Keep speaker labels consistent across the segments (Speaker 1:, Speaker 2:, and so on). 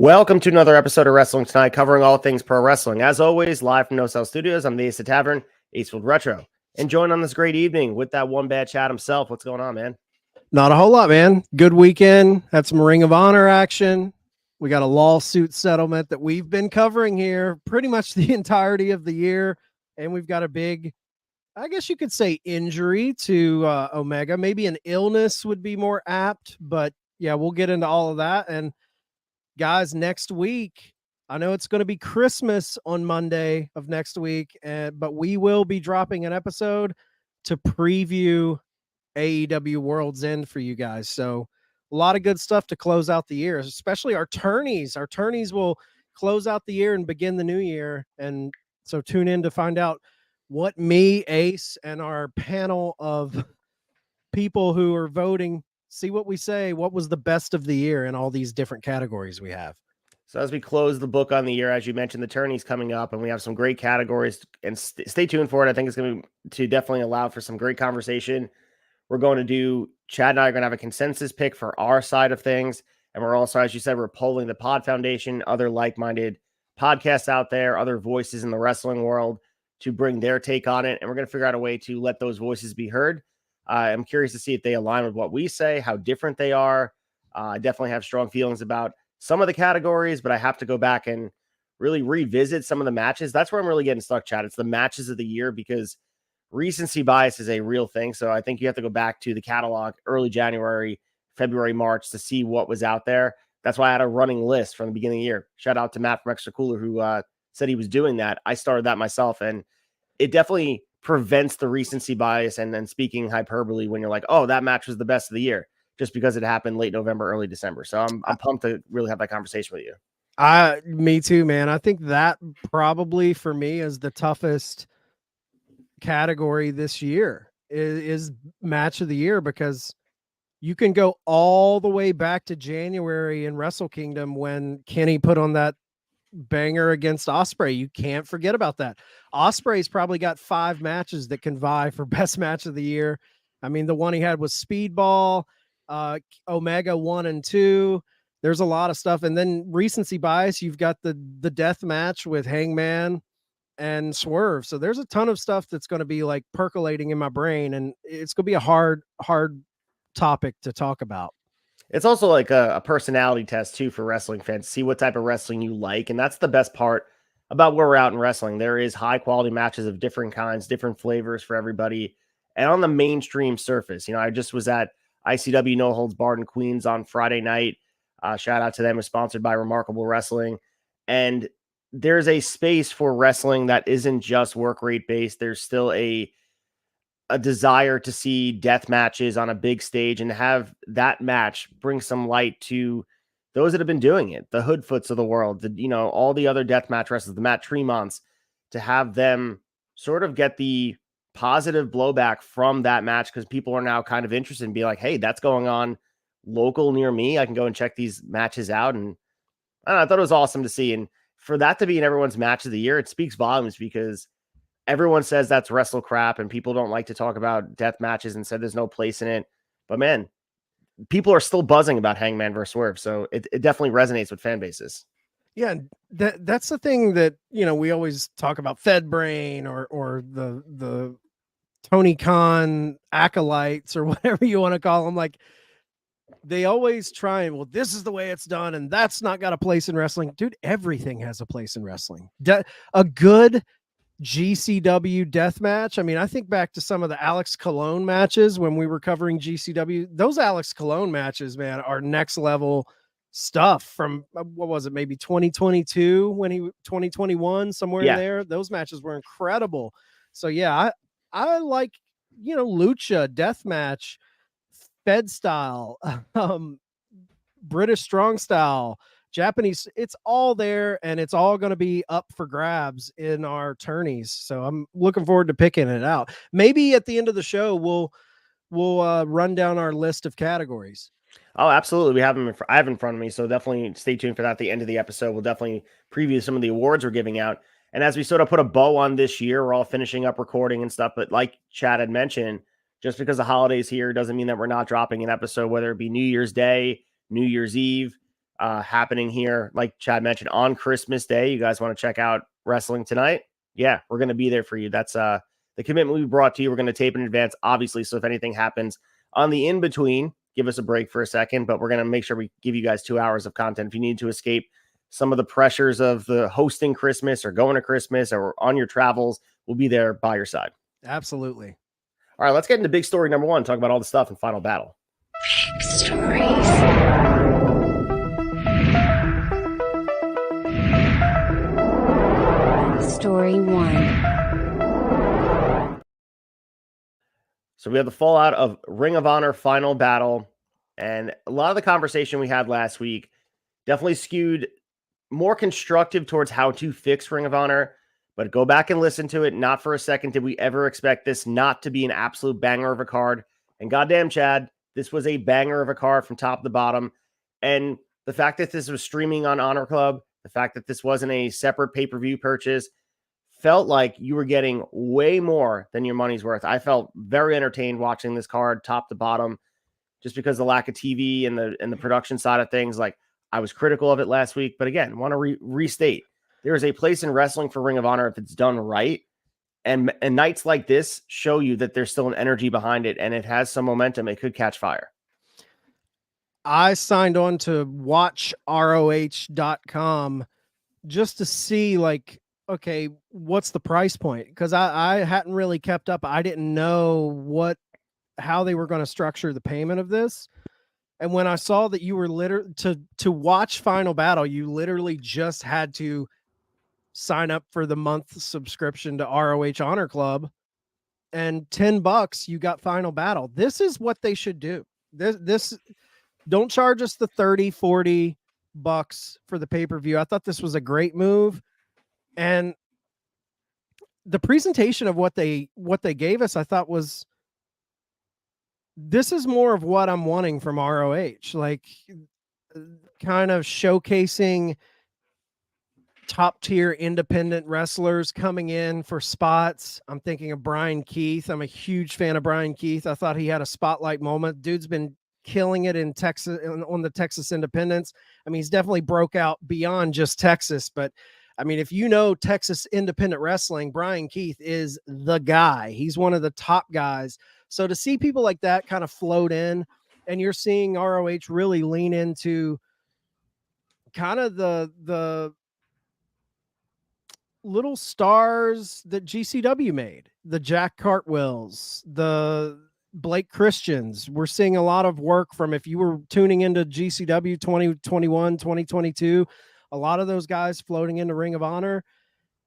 Speaker 1: Welcome to another episode of Wrestling Tonight, covering all things pro wrestling. As always, live from No Cell Studios, I'm the Ace of Tavern, Acefield Retro. And joined on this great evening with that one bad Chad himself. What's going on, man?
Speaker 2: Not a whole lot, man. Good weekend. Had some Ring of Honor action. We got a lawsuit settlement that we've been covering here pretty much the entirety of the year. And we've got a big, I guess you could say, injury to Omega. Maybe an illness would be more apt, but yeah, we'll get into all of that. And guys, next week, I know it's going to be Christmas on Monday of next week, but we will be dropping an episode to preview AEW World's End for you guys. So a lot of good stuff to close out the year, especially our tourneys. Our tourneys will close out the year and begin the new year. And so tune in to find out what me, Ace, and our panel of people who are voting, see what we say, what was the best of the year in all these different categories we have.
Speaker 1: So as we close the book on the year, as you mentioned, the tourney's coming up, and we have some great categories. And stay tuned for it. I think it's going to definitely allow for some great conversation. We're going to do, Chad and I are going to have a consensus pick for our side of things. And we're also, as you said, we're polling the Pod Foundation, other like-minded podcasts out there, other voices in the wrestling world to bring their take on it. And we're going to figure out a way to let those voices be heard. I'm curious to see if they align with what we say, how different they are. I definitely have strong feelings about some of the categories, but I have to go back and really revisit some of the matches. That's where I'm really getting stuck, Chad. It's the matches of the year because recency bias is a real thing. So I think you have to go back to the catalog early January, February, March to see what was out there. That's why I had a running list from the beginning of the year. Shout out to Matt from Extra Cooler who said he was doing that. I started that myself, and it definitely prevents the recency bias and then speaking hyperbole when you're like, oh, that match was the best of the year just because it happened late November, early December. So I'm pumped to really have that conversation with you.
Speaker 2: Me too, man. I think that probably for me is the toughest category this year is match of the year, because you can go all the way back to January in Wrestle Kingdom when Kenny put on that banger against Ospreay. You can't forget about that. Ospreay's probably got 5 matches that can vie for best match of the year. I mean, the one he had was Speedball, Omega 1 and 2. There's a lot of stuff. And then recency bias, you've got the death match with Hangman and Swerve. So there's a ton of stuff that's going to be like percolating in my brain, and it's going to be a hard topic to talk about.
Speaker 1: It's also like a personality test too for wrestling fans. See what type of wrestling you like. And that's the best part about where we're out in wrestling. There is high quality matches of different kinds, different flavors for everybody. And on the mainstream surface, I just was at ICW No Holds Barred in Queens on Friday night. Shout out to them. It was sponsored by Remarkable Wrestling. And there's a space for wrestling that isn't just work rate based. There's still a desire to see death matches on a big stage and have that match bring some light to those that have been doing it, the Hoodfoots of the world, all the other death match wrestlers, the Matt Tremonts, to have them sort of get the positive blowback from that match because people are now kind of interested and be like, hey, that's going on local near me. I can go and check these matches out. And I don't know, I thought it was awesome to see. And for that to be in everyone's match of the year, it speaks volumes because everyone says that's wrestle crap and people don't like to talk about death matches and said there's no place in it. But man, people are still buzzing about Hangman versus Swerve. So it definitely resonates with fan bases.
Speaker 2: Yeah, that's the thing that, we always talk about Fed Brain or the Tony Khan acolytes or whatever you want to call them. Like, they always try and, well, this is the way it's done, and that's not got a place in wrestling. Dude, everything has a place in wrestling. A good GCW death match. I mean, I think back to some of the Alex Colon matches when we were covering GCW. Those Alex Colon matches, man, are next level stuff from, what was it, maybe 2022 2021, somewhere in there. Those matches were incredible. So yeah, I like, Lucha death match, Fed style, British strong style, Japanese, it's all there, and it's all going to be up for grabs in our tourneys. So I'm looking forward to picking it out. Maybe at the end of the show, we'll run down our list of categories.
Speaker 1: Oh, absolutely. We have them. I have in front of me. So definitely stay tuned for that at the end of the episode. We'll definitely preview some of the awards we're giving out. And as we sort of put a bow on this year, we're all finishing up recording and stuff. But like Chad had mentioned, just because the holidays here doesn't mean that we're not dropping an episode, whether it be New Year's Day, New Year's Eve. happening here, like Chad mentioned, on Christmas Day. You guys want to check out Wrestling Tonight? Yeah, we're going to be there for you. That's the commitment we brought to you. We're going to tape in advance, obviously. So if anything happens on the in-between, give us a break for a second, but we're going to make sure we give you guys 2 hours of content. If you need to escape some of the pressures of the hosting Christmas or going to Christmas or on your travels, we'll be there by your side.
Speaker 2: Absolutely.
Speaker 1: All right, let's get into big story number 1, talk about all the stuff in Final Battle.
Speaker 3: Big stories. Story 1.
Speaker 1: So we have the fallout of Ring of Honor Final Battle, and a lot of the conversation we had last week definitely skewed more constructive towards how to fix Ring of Honor, but go back and listen to it. Not for a second did we ever expect this not to be an absolute banger of a card. And goddamn, Chad, this was a banger of a card from top to bottom. And the fact that this was streaming on Honor Club, the fact that this wasn't a separate pay-per-view purchase, felt like you were getting way more than your money's worth. I felt very entertained watching this card top to bottom, just because the lack of TV and the production side of things. Like, I was critical of it last week, but again, want to restate, there is a place in wrestling for Ring of Honor if it's done right. And nights like this show you that there's still an energy behind it, and it has some momentum. It could catch fire.
Speaker 2: I signed on to watchroh.com just to see, like, okay, what's the price point? Because I hadn't really kept up. I didn't know how they were going to structure the payment of this. And when I saw that you were to watch Final Battle, you literally just had to sign up for the month subscription to ROH Honor Club, and $10 you got Final Battle. This is what they should do. This don't charge us the $30-$40 for the pay-per-view. I thought this was a great move. And the presentation of what they gave us, I thought was, this is more of what I'm wanting from ROH, like kind of showcasing top tier independent wrestlers coming in for spots. I'm thinking of Brian Keith. I'm a huge fan of Brian Keith. I thought he had a spotlight moment. Dude's been killing it in Texas on the Texas independents. I mean, he's definitely broke out beyond just Texas, but I mean, if you know Texas independent wrestling, Brian Keith is the guy. He's one of the top guys. So to see people like that kind of float in, and you're seeing ROH really lean into kind of the little stars that GCW made, the Jack Cartwells, the Blake Christians. We're seeing a lot of work from, if you were tuning into GCW 2021, 2022, a lot of those guys floating into Ring of Honor.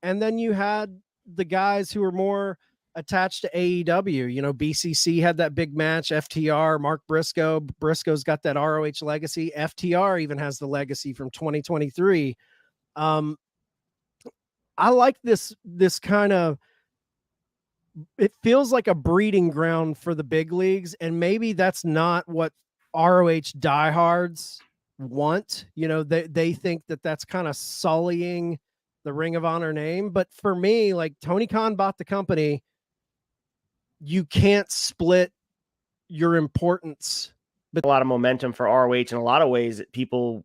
Speaker 2: And then you had the guys who were more attached to AEW. You know, BCC had that big match, FTR, Mark Briscoe. Briscoe's got that ROH legacy. FTR even has the legacy from 2023. I like this kind of, it feels like a breeding ground for the big leagues, and maybe that's not what ROH diehards want. You know, they think that that's kind of sullying the Ring of Honor name. But for me, like, Tony Khan bought the company. You can't split your importance.
Speaker 1: But a lot of momentum for ROH in a lot of ways. People,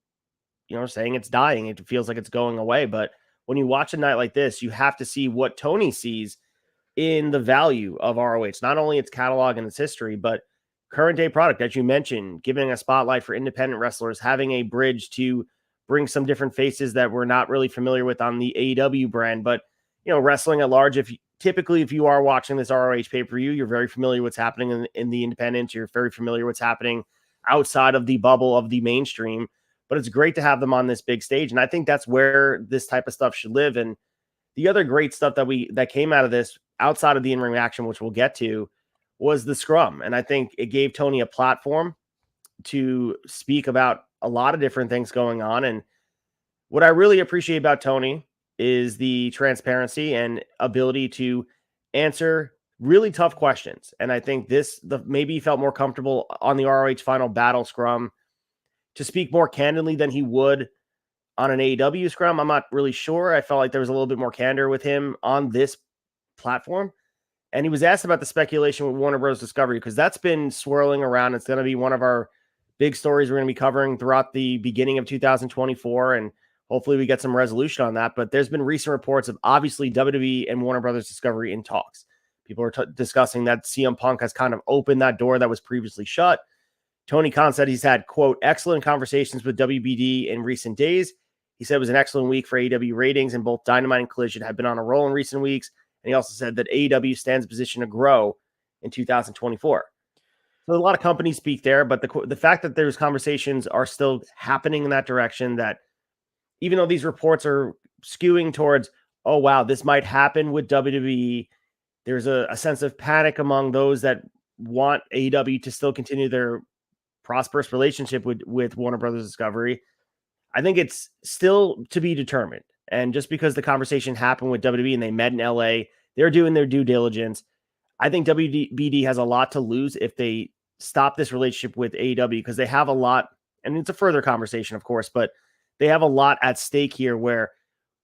Speaker 1: saying it's dying. It feels like it's going away. But when you watch a night like this, you have to see what Tony sees in the value of ROH, not only its catalog and its history, but current day product, as you mentioned, giving a spotlight for independent wrestlers, having a bridge to bring some different faces that we're not really familiar with on the AEW brand. But, wrestling at large, if you are watching this ROH pay-per-view, you're very familiar with what's happening in the independents. You're very familiar with what's happening outside of the bubble of the mainstream. But it's great to have them on this big stage. And I think that's where this type of stuff should live. And the other great stuff that came out of this, outside of the in-ring action, which we'll get to, was the scrum. And I think it gave Tony a platform to speak about a lot of different things going on. And what I really appreciate about Tony is the transparency and ability to answer really tough questions. And I think maybe he felt more comfortable on the ROH Final Battle scrum to speak more candidly than he would on an AEW scrum. I'm not really sure. I felt like there was a little bit more candor with him on this platform. And he was asked about the speculation with Warner Bros. Discovery, because that's been swirling around. It's going to be one of our big stories we're going to be covering throughout the beginning of 2024, and hopefully we get some resolution on that. But there's been recent reports of obviously WWE and Warner Brothers Discovery in talks. People are discussing that CM Punk has kind of opened that door that was previously shut. Tony Khan said he's had, quote, excellent conversations with WBD in recent days. He said it was an excellent week for AEW ratings, and both Dynamite and Collision have been on a roll in recent weeks. And he also said that AEW stands in position to grow in 2024. So a lot of companies speak there, but the fact that there's conversations are still happening in that direction, that even though these reports are skewing towards, oh, wow, this might happen with WWE, there's a sense of panic among those that want AEW to still continue their prosperous relationship with Warner Brothers Discovery. I think it's still to be determined. And just because the conversation happened with WWE and they met in LA, they're doing their due diligence. I think WBD has a lot to lose if they stop this relationship with AEW, because they have a lot, and it's a further conversation, of course, but they have a lot at stake here where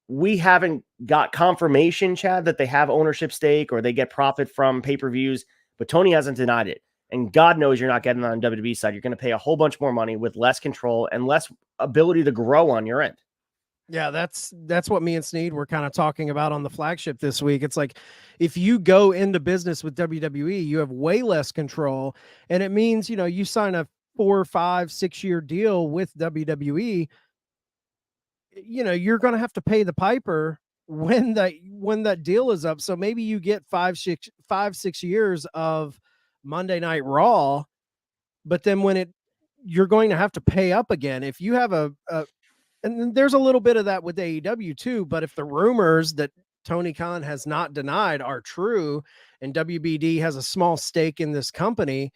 Speaker 1: we haven't got confirmation, Chad, that they have ownership stake or they get profit from pay-per-views, but Tony hasn't denied it. And God knows you're not getting on the WWE side. You're going to pay a whole bunch more money with less control and less ability to grow on your end.
Speaker 2: Yeah, that's what me and Sneed were kind of talking about on the flagship this week. It's like, if you go into business with WWE, you have way less control. And it means, you sign a 4, 5, 6 year deal with WWE, you're going to have to pay the piper when that deal is up. So maybe you get 5, 6 years of Monday Night Raw, but then you're going to have to pay up again. If you have and there's a little bit of that with AEW too, but if the rumors that Tony Khan has not denied are true and WBD has a small stake in this company,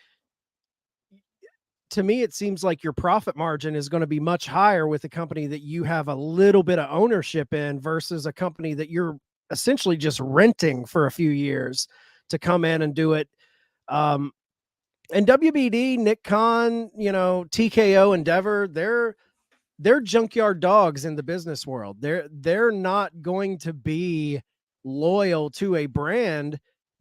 Speaker 2: to me, it seems like your profit margin is going to be much higher with a company that you have a little bit of ownership in versus a company that you're essentially just renting for a few years to come in and do it. And WBD, Nick Khan, TKO, Endeavor, they're junkyard dogs in the business world. They're not going to be loyal to a brand.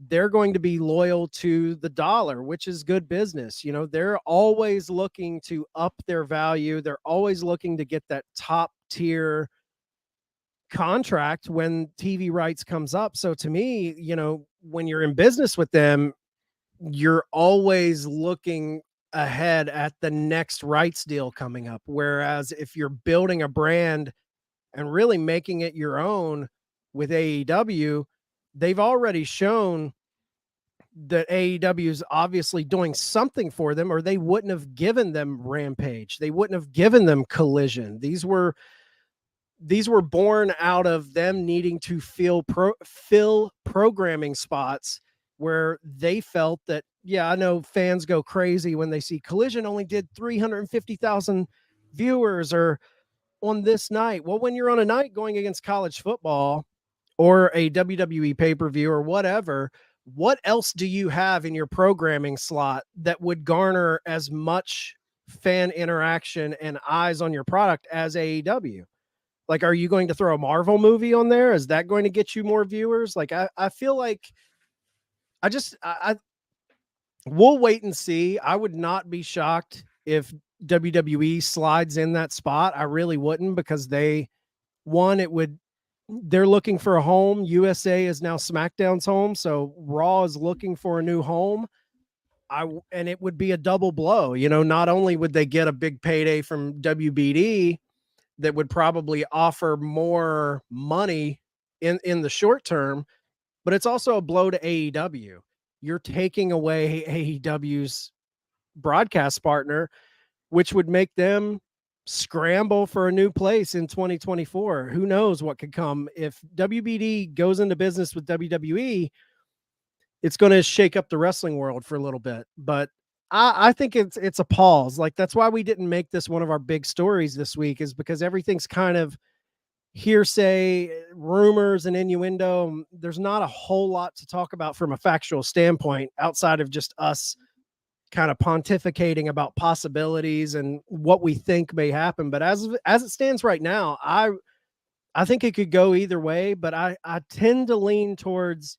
Speaker 2: They're going to be loyal to the dollar, which is good business. They're always looking to up their value. They're always looking to get that top tier contract when TV rights comes up. So to me, when you're in business with them, you're always looking ahead at the next rights deal coming up. Whereas if you're building a brand and really making it your own with AEW, they've already shown that AEW is obviously doing something for them, or they wouldn't have given them Rampage. They wouldn't have given them Collision. These were born out of them needing to fill programming spots where they felt that, yeah, I know fans go crazy when they see Collision only did 350,000 viewers or on this night. Well, when you're on a night going against college football or a WWE pay-per-view or whatever, what else do you have in your programming slot that would garner as much fan interaction and eyes on your product as AEW? Like, are you going to throw a Marvel movie on there? Is that going to get you more viewers? Like, I feel like we'll wait and see. I would not be shocked if WWE slides in that spot. I really wouldn't, because they're looking for a home. USA is now SmackDown's home, so Raw is looking for a new home. And it would be a double blow. Not only would they get a big payday from WBD that would probably offer more money in the short term, but it's also a blow to AEW. You're taking away AEW's broadcast partner, which would make them scramble for a new place in 2024. Who knows what could come? If WBD goes into business with WWE, it's going to shake up the wrestling world for a little bit. But I think it's a pause. Like, that's why we didn't make this one of our big stories this week, is because everything's kind of hearsay, rumors, and innuendo. There's not a whole lot to talk about from a factual standpoint outside of just us kind of pontificating about possibilities and what we think may happen. But as it stands right now, I think it could go either way, but I tend to lean towards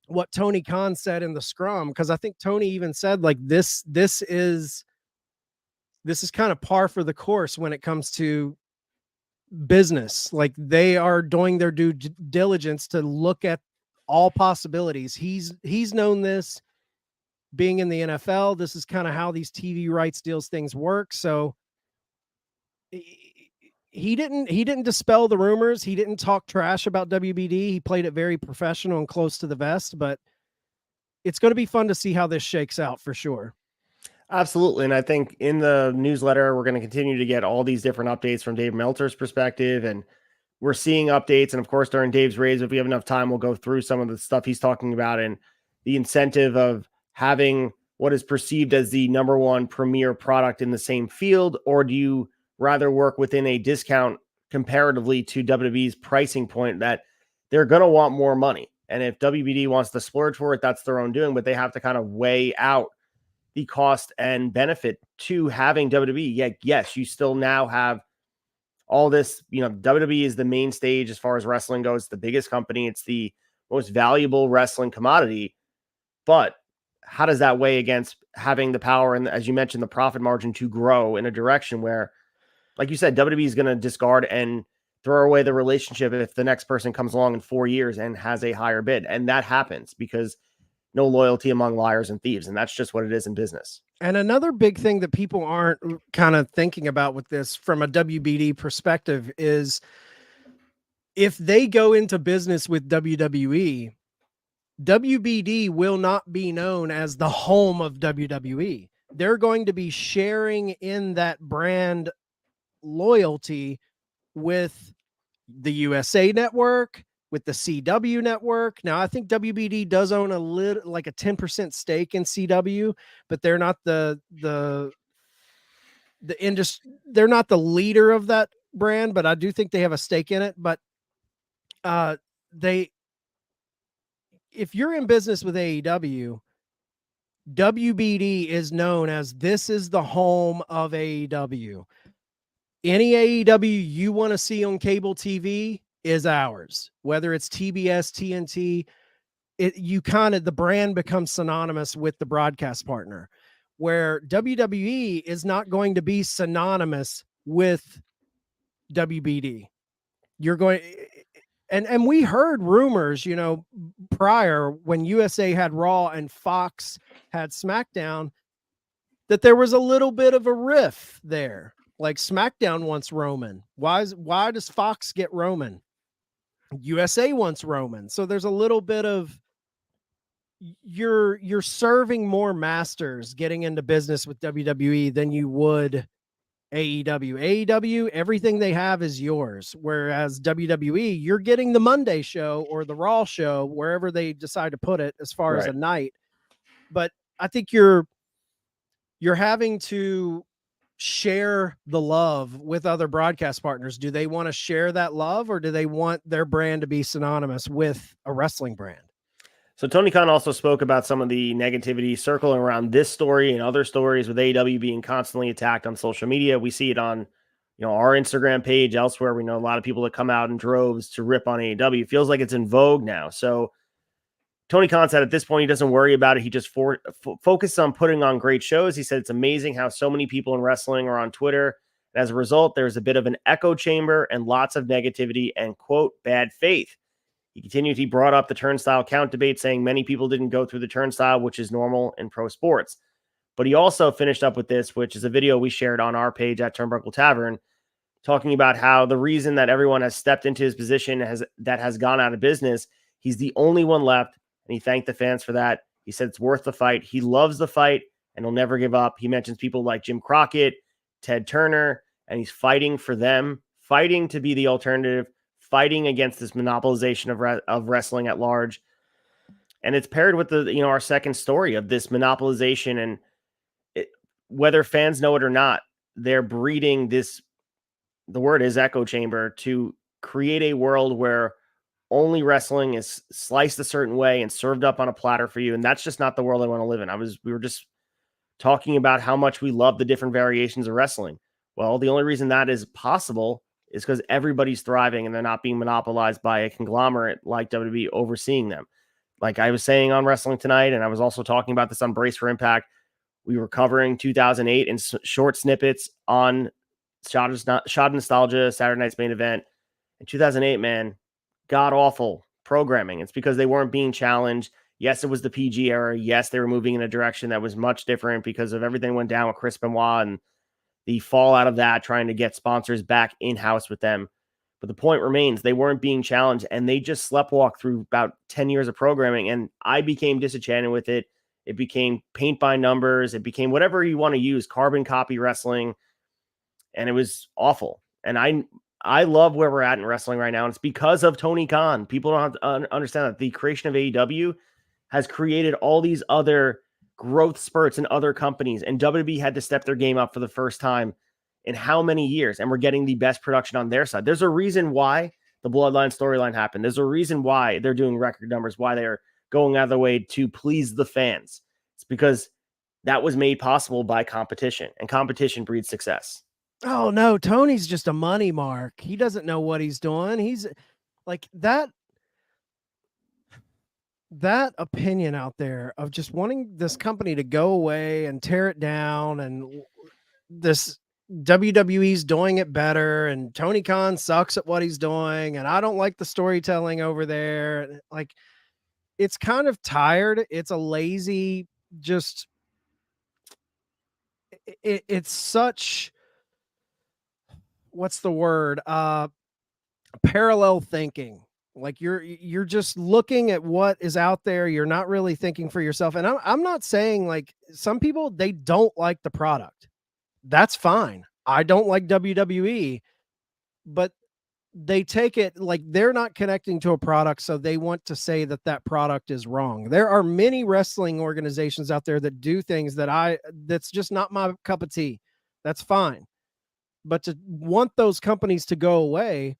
Speaker 2: what Tony Khan said in the scrum, because I think Tony even said, like, this is this is kind of par for the course when it comes to business. Like, they are doing their due diligence to look at all possibilities. He's known this being in the NFL. This is kind of how these TV rights deals things work. So he didn't dispel the rumors. He didn't talk trash about WBD. He played it very professional and close to the vest, but it's going to be fun to see how this shakes out for sure.
Speaker 1: Absolutely. And I think in the newsletter, we're going to continue to get all these different updates from Dave Meltzer's perspective. And we're seeing updates. And of course, during Dave's raise, if we have enough time, we'll go through some of the stuff he's talking about and the incentive of having what is perceived as the number one premier product in the same field. Or do you rather work within a discount comparatively to WWE's pricing point that they're going to want more money? And if WBD wants to splurge for it, that's their own doing, but they have to kind of weigh out the cost and benefit to having WWE. Yeah, yes, you still now have all this, WWE is the main stage as far as wrestling goes, the biggest company. It's the most valuable wrestling commodity. But how does that weigh against having the power and, as you mentioned, the profit margin to grow in a direction where, like you said, WWE is going to discard and throw away the relationship if the next person comes along in 4 years and has a higher bid. And that happens because no loyalty among liars and thieves. And that's just what it is in business.
Speaker 2: And another big thing that people aren't kind of thinking about with this from a WBD perspective is if they go into business with WWE, WBD will not be known as the home of WWE. They're going to be sharing in that brand loyalty with the USA Network, with the CW network. Now, I think WBD does own a little, like a 10% stake in CW, but they're not the industry. They're not the leader of that brand, but I do think they have a stake in it. But if you're in business with AEW, WBD is known as this is the home of AEW. Any AEW you want to see on cable TV is ours, whether it's TBS, TNT. The brand becomes synonymous with the broadcast partner, where WWE is not going to be synonymous with WBD. You're going, and we heard rumors, prior when USA had Raw and Fox had SmackDown, that there was a little bit of a riff there. Like, SmackDown wants Roman. Why does Fox get Roman? USA wants Roman. So there's a little bit of you're serving more masters getting into business with WWE than you would AEW. AEW, everything they have is yours. Whereas WWE, you're getting the Monday show or the Raw show, wherever they decide to put it as far as a night. But I think you're having to share the love with other broadcast partners. Do they want to share that love, or do they want their brand to be synonymous with a wrestling brand?
Speaker 1: So Tony Khan also spoke about some of the negativity circling around this story and other stories with AEW being constantly attacked on social media. We see it on, our Instagram page, elsewhere. We know a lot of people that come out in droves to rip on AEW. It feels like it's in vogue now. So Tony Khan said at this point, he doesn't worry about it. He just focuses on putting on great shows. He said it's amazing how so many people in wrestling are on Twitter. And as a result, there's a bit of an echo chamber and lots of negativity and, quote, bad faith. He brought up the turnstile count debate, saying many people didn't go through the turnstile, which is normal in pro sports. But he also finished up with this, which is a video we shared on our page at Turnbuckle Tavern, talking about how the reason that everyone has stepped into his position has gone out of business, he's the only one left. And he thanked the fans for that. He said it's worth the fight. He loves the fight and he'll never give up. He mentions people like Jim Crockett, Ted Turner, and he's fighting for them, fighting to be the alternative, fighting against this monopolization of wrestling at large. And it's paired with our second story of this monopolization. And whether fans know it or not, they're breeding this, the word is echo chamber, to create a world where only wrestling is sliced a certain way and served up on a platter for you. And that's just not the world I want to live in. We were just talking about how much we love the different variations of wrestling. Well, the only reason that is possible is because everybody's thriving and they're not being monopolized by a conglomerate like WWE overseeing them. Like I was saying on Wrestling Tonight, and I was also talking about this on Brace for Impact, We were covering 2008 in short snippets on Shot Nostalgia, Saturday Night's Main Event. In 2008, man, god awful programming. It's because they weren't being challenged. Yes, it was the PG era. Yes, they were moving in a direction that was much different because of everything went down with Chris Benoit and the fallout of that, trying to get sponsors back in-house with them. But the point remains, they weren't being challenged, and they just sleptwalked through about 10 years of programming, and I became disenchanted with it. It became paint by numbers. It became whatever you want to use, carbon copy wrestling, and it was awful. And I love where we're at in wrestling right now, and it's because of Tony Khan. People don't have to understand that the creation of AEW has created all these other growth spurts in other companies, and WWE had to step their game up for the first time in how many years, and we're getting the best production on their side. There's a reason why the Bloodline storyline happened. There's a reason why they're doing record numbers, why they're going out of their way to please the fans. It's because that was made possible by competition, and competition breeds success.
Speaker 2: Oh no, Tony's just a money mark. He doesn't know what he's doing. He's like that opinion out there of just wanting this company to go away and tear it down, and this WWE's doing it better, and Tony Khan sucks at what he's doing, and I don't like the storytelling over there. Like, it's kind of tired. It's a lazy, just it's such, what's the word? Parallel thinking. Like you're just looking at what is out there. You're not really thinking for yourself. And I'm not saying, like, some people, they don't like the product. That's fine. I don't like WWE, but they take it like they're not connecting to a product, so they want to say that that product is wrong. There are many wrestling organizations out there that do things that's just not my cup of tea. That's fine. But to want those companies to go away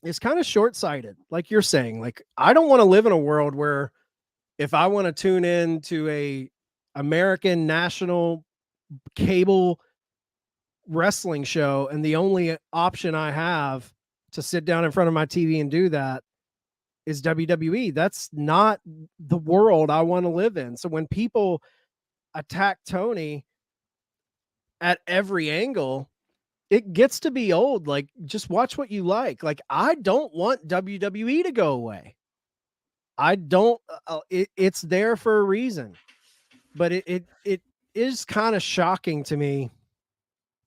Speaker 2: is kind of short-sighted. Like you're saying, like, I don't want to live in a world where if I want to tune in to a American national cable wrestling show, and the only option I have to sit down in front of my TV and do that is WWE. That's not the world I want to live in. So when people attack Tony at every angle, it gets to be old. Like, just watch what you like. Like, I don't want WWE to go away. I don't, it's there for a reason, but it is kind of shocking to me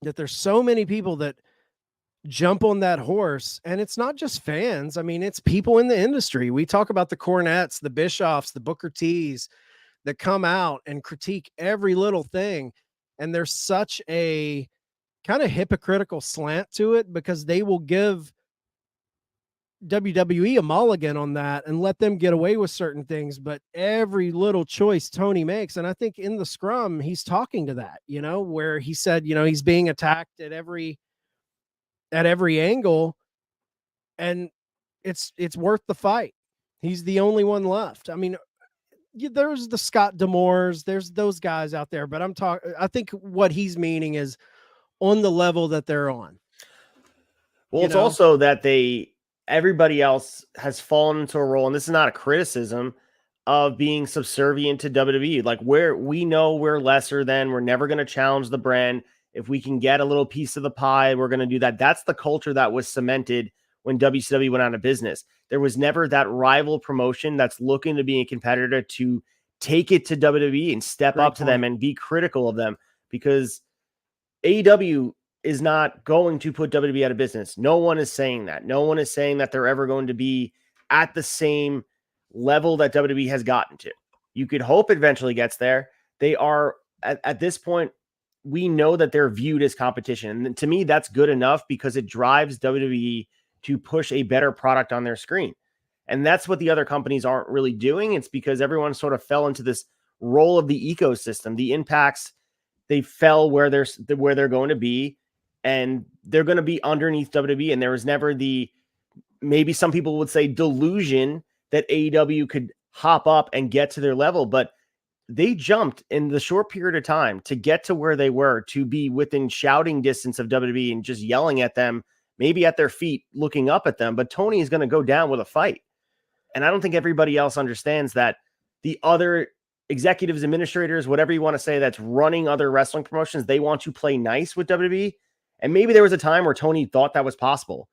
Speaker 2: that there's so many people that jump on that horse, and it's not just fans. I mean, it's people in the industry. We talk about the Cornettes, the Bischoffs, the Booker T's that come out and critique every little thing. And there's such a kind of hypocritical slant to it, because they will give WWE a mulligan on that and let them get away with certain things. But every little choice Tony makes, and I think in the scrum, he's talking to that, where he said, he's being attacked at every angle, and it's worth the fight. He's the only one left. I mean, there's the Scott D'Amores, there's those guys out there, but I think what he's meaning is on the level that they're on.
Speaker 1: Well, it's also that everybody else has fallen into a role, and this is not a criticism, of being subservient to WWE. Like, where we know we're lesser than, we're never going to challenge the brand. If we can get a little piece of the pie, we're going to do that. That's the culture that was cemented when WCW went out of business. There was never that rival promotion that's looking to be a competitor to take it to WWE and step up to them and be critical of them, because AEW is not going to put WWE out of business. No one is saying that. No one is saying that they're ever going to be at the same level that WWE has gotten to. You could hope it eventually gets there. They are, at this point, we know that they're viewed as competition. And to me, that's good enough, because it drives WWE to push a better product on their screen. And that's what the other companies aren't really doing. It's because everyone sort of fell into this role of the ecosystem. The Impacts, they fell where they're going to be, and they're going to be underneath WWE. And there was never maybe some people would say, delusion that AEW could hop up and get to their level, but they jumped in the short period of time to get to where they were, to be within shouting distance of WWE and just yelling at them, maybe at their feet, looking up at them. But Tony is going to go down with a fight. And I don't think everybody else understands that the other executives, administrators, whatever you want to say, that's running other wrestling promotions, they want to play nice with WWE. And maybe there was a time where Tony thought that was possible.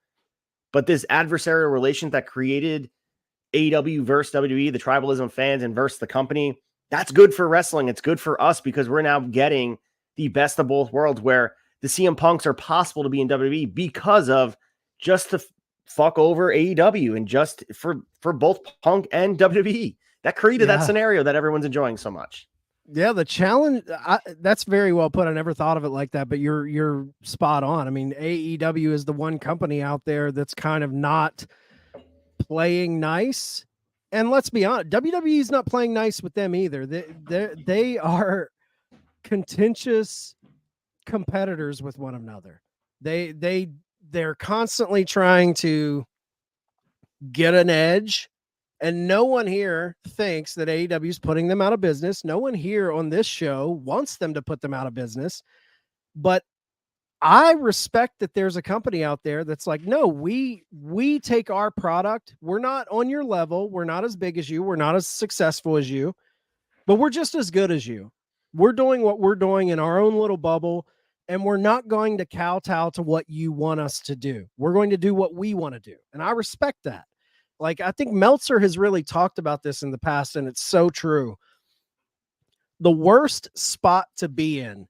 Speaker 1: But this adversarial relation that created AEW versus WWE, the tribalism of fans and versus the company, that's good for wrestling. It's good for us because we're now getting the best of both worlds where the CM Punks are possible to be in WWE because of just to fuck over AEW and just for both Punk and WWE. That created that scenario that everyone's enjoying so much.
Speaker 2: Yeah, the challenge, that's very well put. I never thought of it like that, but you're spot on. I mean, AEW is the one company out there that's kind of not playing nice. And let's be honest, WWE is not playing nice with them either. They are contentious competitors with one another. They're constantly trying to get an edge. And no one here thinks that AEW is putting them out of business. No one here on this show wants them to put them out of business. But I respect that there's a company out there that's like, no, we take our product. We're not on your level. We're not as big as you. We're not as successful as you, but we're just as good as you. We're doing what we're doing in our own little bubble, and we're not going to kowtow to what you want us to do. We're going to do what we want to do. And I respect that. Like, I think Meltzer has really talked about this in the past, and it's so true. The worst spot to be in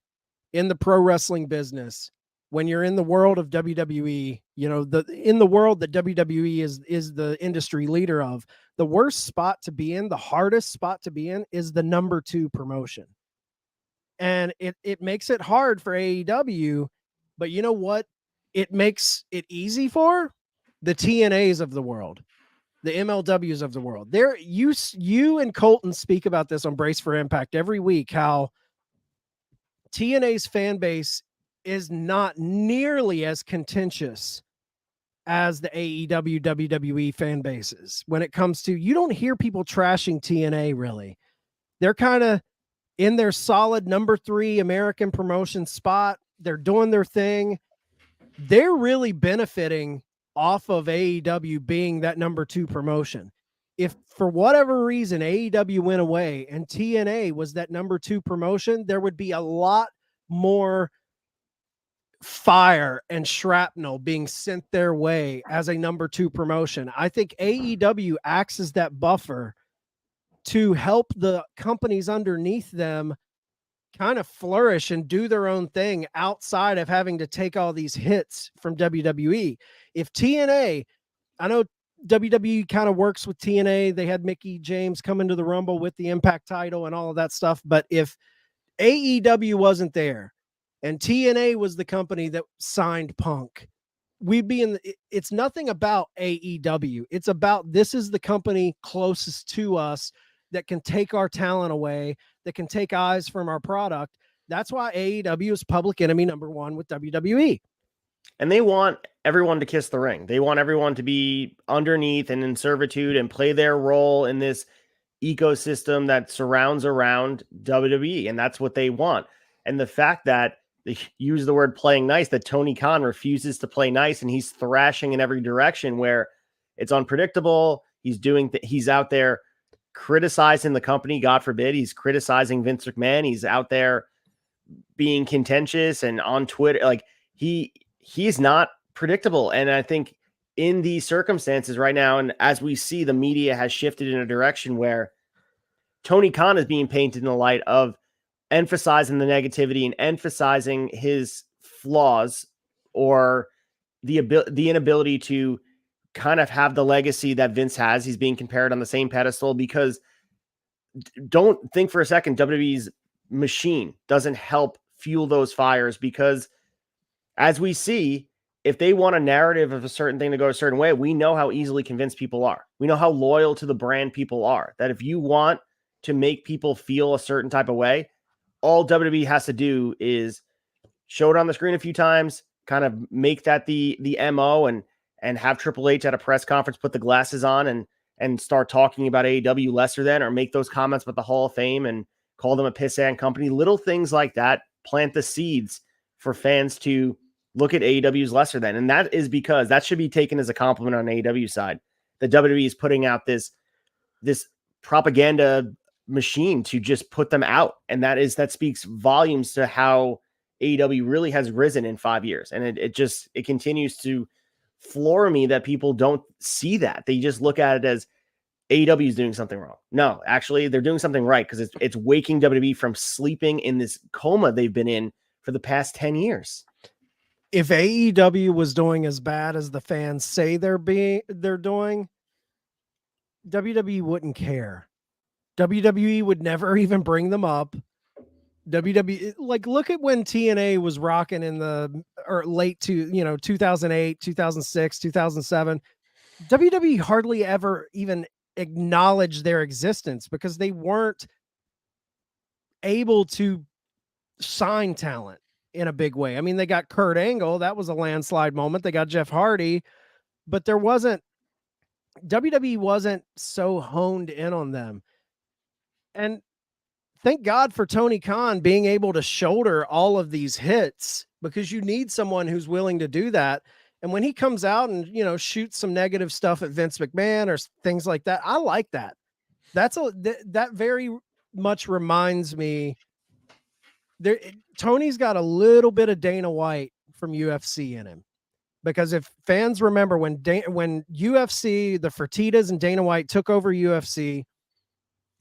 Speaker 2: the pro wrestling business, when you're in the world of WWE, in the world that WWE is the industry leader of, the worst spot to be in, the hardest spot to be in is the number 2 promotion. And it makes it hard for AEW, but you know what? It makes it easy for the TNAs of the world. The MLWs of the world. There, you and Colton speak about this on Brace for Impact every week, how TNA's fan base is not nearly as contentious as the AEW WWE fan bases. When it comes to, you don't hear people trashing TNA really. They're kind of in their solid number 3 American promotion spot. They're doing their thing. They're really benefiting off of AEW being that number 2 promotion. If for whatever reason AEW went away and TNA was that number 2 promotion, there would be a lot more fire and shrapnel being sent their way as a number 2 promotion. I think AEW acts as that buffer to help the companies underneath them kind of flourish and do their own thing outside of having to take all these hits from WWE. If TNA, I know WWE kind of works with TNA. They had Mickey James come into the Rumble with the Impact title and all of that stuff. But if AEW wasn't there and TNA was the company that signed Punk, we'd be it's nothing about AEW. It's about, this is the company closest to us that can take our talent away, that can take eyes from our product. That's why AEW is public enemy number 1 with WWE.
Speaker 1: And they want everyone to kiss the ring. They want everyone to be underneath and in servitude and play their role in this ecosystem that surrounds around WWE. And that's what they want. And the fact that they use the word playing nice, that Tony Khan refuses to play nice and he's thrashing in every direction where it's unpredictable. He's out there criticizing the company. God forbid he's criticizing Vince McMahon. He's out there being contentious and on Twitter. Like he's not predictable. And I think in these circumstances right now, and as we see, the media has shifted in a direction where Tony Khan is being painted in the light of emphasizing the negativity and emphasizing his flaws or the inability to kind of have the legacy that Vince has. He's being compared on the same pedestal because don't think for a second WWE's machine doesn't help fuel those fires, because as we see, if they want a narrative of a certain thing to go a certain way, we know how easily convinced people are. We know how loyal to the brand people are, that if you want to make people feel a certain type of way, all WWE has to do is show it on the screen a few times, kind of make that the MO, and have Triple H at a press conference, put the glasses on and start talking about AEW lesser than, or make those comments about the Hall of Fame and call them a pissant company. Little things like that plant the seeds for fans to look at AEW's lesser than. And that is because that should be taken as a compliment on AEW side. The WWE is putting out this propaganda machine to just put them out. And that speaks volumes to how AEW really has risen in 5 years. And it continues to floor me that people don't see that. They just look at it as AEW is doing something wrong. No, actually they're doing something right, because it's waking WWE from sleeping in this coma they've been in for the past 10 years.
Speaker 2: If AEW was doing as bad as the fans say they're doing, WWE wouldn't care. WWE would never even bring them up. WWE, like, look at when TNA was rocking in the late 2008, 2006, 2007. WWE hardly ever even acknowledged their existence because they weren't able to sign talent in a big way. I mean, they got Kurt Angle. That was a landslide moment. They got Jeff Hardy, but WWE wasn't so honed in on them. And thank God for Tony Khan being able to shoulder all of these hits, because you need someone who's willing to do that. And when he comes out and, shoots some negative stuff at Vince McMahon or things like that, I like that. That very much reminds me Tony's got a little bit of Dana White from UFC in him, because if fans remember when UFC, the Fertittas and Dana White took over UFC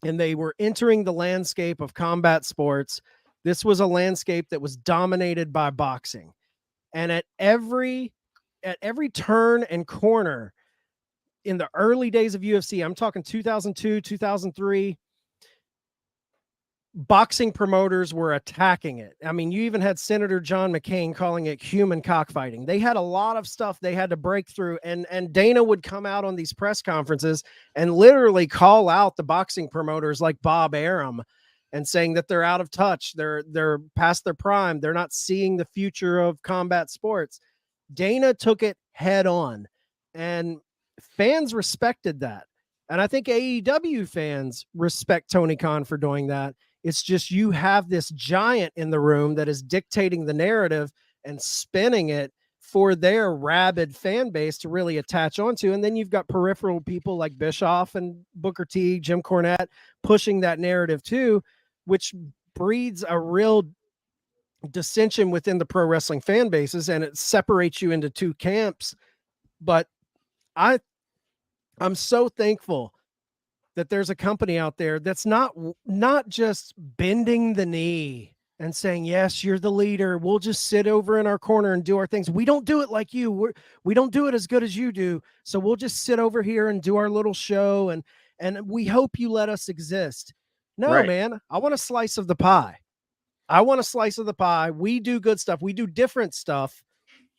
Speaker 2: and they were entering the landscape of combat sports, this was a landscape that was dominated by boxing. And at every turn and corner in the early days of UFC, I'm talking 2002, 2003, boxing promoters were attacking it. I mean, you even had Senator John McCain calling it human cockfighting. They had a lot of stuff they had to break through, and Dana would come out on these press conferences and literally call out the boxing promoters like Bob Arum and saying that they're out of touch. They're past their prime. They're not seeing the future of combat sports. Dana took it head on, and fans respected that. And I think AEW fans respect Tony Khan for doing that. It's just, you have this giant in the room that is dictating the narrative and spinning it for their rabid fan base to really attach onto. And then you've got peripheral people like Bischoff and Booker T, Jim Cornette pushing that narrative too, which breeds a real dissension within the pro wrestling fan bases, and it separates you into two camps. But I'm so thankful that there's a company out there that's not just bending the knee and saying, yes, you're the leader, we'll just sit over in our corner and do our things. We don't do it like you. We don't do it as good as you do. So we'll just sit over here and do our little show. And we hope you let us exist. No, right, man, I want a slice of the pie. I want a slice of the pie. We do good stuff. We do different stuff.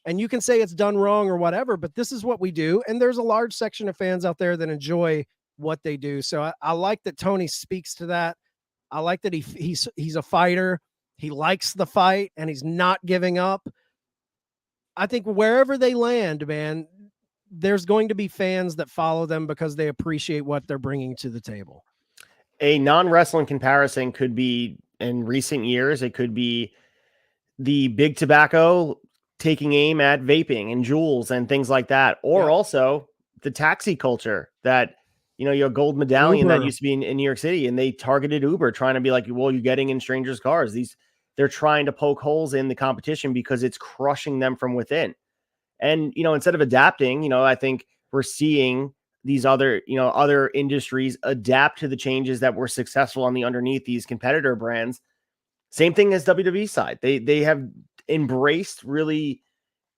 Speaker 2: And you can say it's done wrong or whatever, but this is what we do. And there's a large section of fans out there that enjoy what they do. So I like that Tony speaks to that. I like that he's a fighter. He likes the fight and he's not giving up. I think wherever they land, man, there's going to be fans that follow them because they appreciate what they're bringing to the table.
Speaker 1: A non-wrestling comparison could be, in recent years, it could be the big tobacco taking aim at vaping and Juuls and things like that. Or also the taxi culture that, your gold medallion
Speaker 2: Uber.
Speaker 1: that used to be in New York City, and they targeted Uber, trying to be like, well, you're getting in strangers' cars. They're trying to poke holes in the competition because it's crushing them from within. And, instead of adapting, I think we're seeing these other industries adapt to the changes that were successful on the underneath these competitor brands. Same thing as WWE side. They have embraced really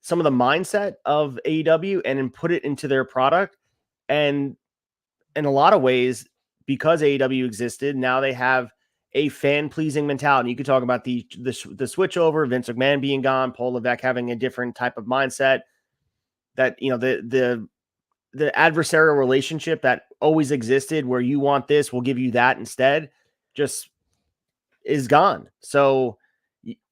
Speaker 1: some of the mindset of AEW and put it into their product. And in a lot of ways, because AEW existed, now they have a fan-pleasing mentality. You could talk about the switch over, Vince McMahon being gone, Paul Levesque having a different type of mindset, that, the adversarial relationship that always existed where you want this, we'll give you that instead, just is gone. So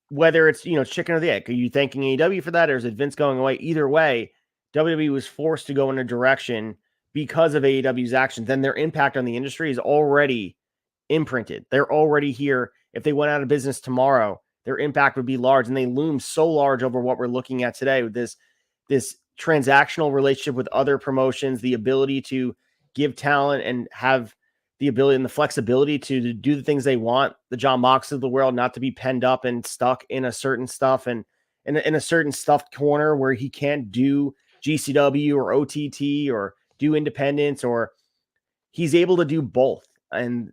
Speaker 1: whether it's, chicken or the egg, are you thanking AEW for that, or is it Vince going away? Either way, WWE was forced to go in a direction because of AEW's actions. Then their impact on the industry is already imprinted. They're already here. If they went out of business tomorrow, their impact would be large, and they loom so large over what we're looking at today with this transactional relationship with other promotions, the ability to give talent and have the ability and the flexibility to do the things they want, the John Moxley of the world, not to be penned up and stuck in a certain stuff and in a certain stuffed corner where he can't do GCW or OTT or do independence, or he's able to do both. And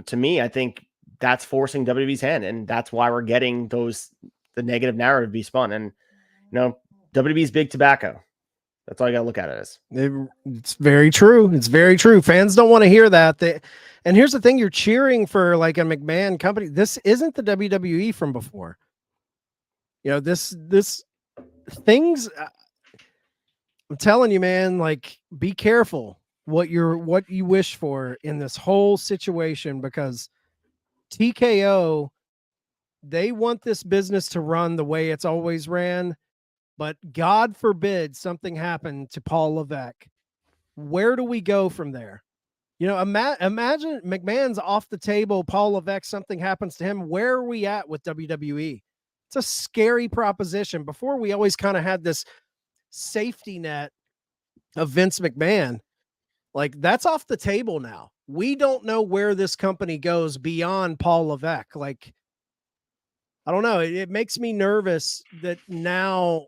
Speaker 1: to me, I think that's forcing WWE's hand, and that's why we're getting the negative narrative be spun. And WWE's big tobacco. That's all you got to look at it as.
Speaker 2: It's very true. It's very true. Fans don't want to hear that. And here's the thing: you're cheering for like a McMahon company. This isn't the WWE from before. This things. I'm telling you, man. Like, be careful what you wish for in this whole situation, because TKO, they want this business to run the way it's always ran. But God forbid something happened to Paul Levesque. Where do we go from there? Imagine McMahon's off the table, Paul Levesque, something happens to him. Where are we at with WWE? It's a scary proposition. Before, we always kind of had this safety net of Vince McMahon. Like, that's off the table now. We don't know where this company goes beyond Paul Levesque. Like, I don't know. It makes me nervous that now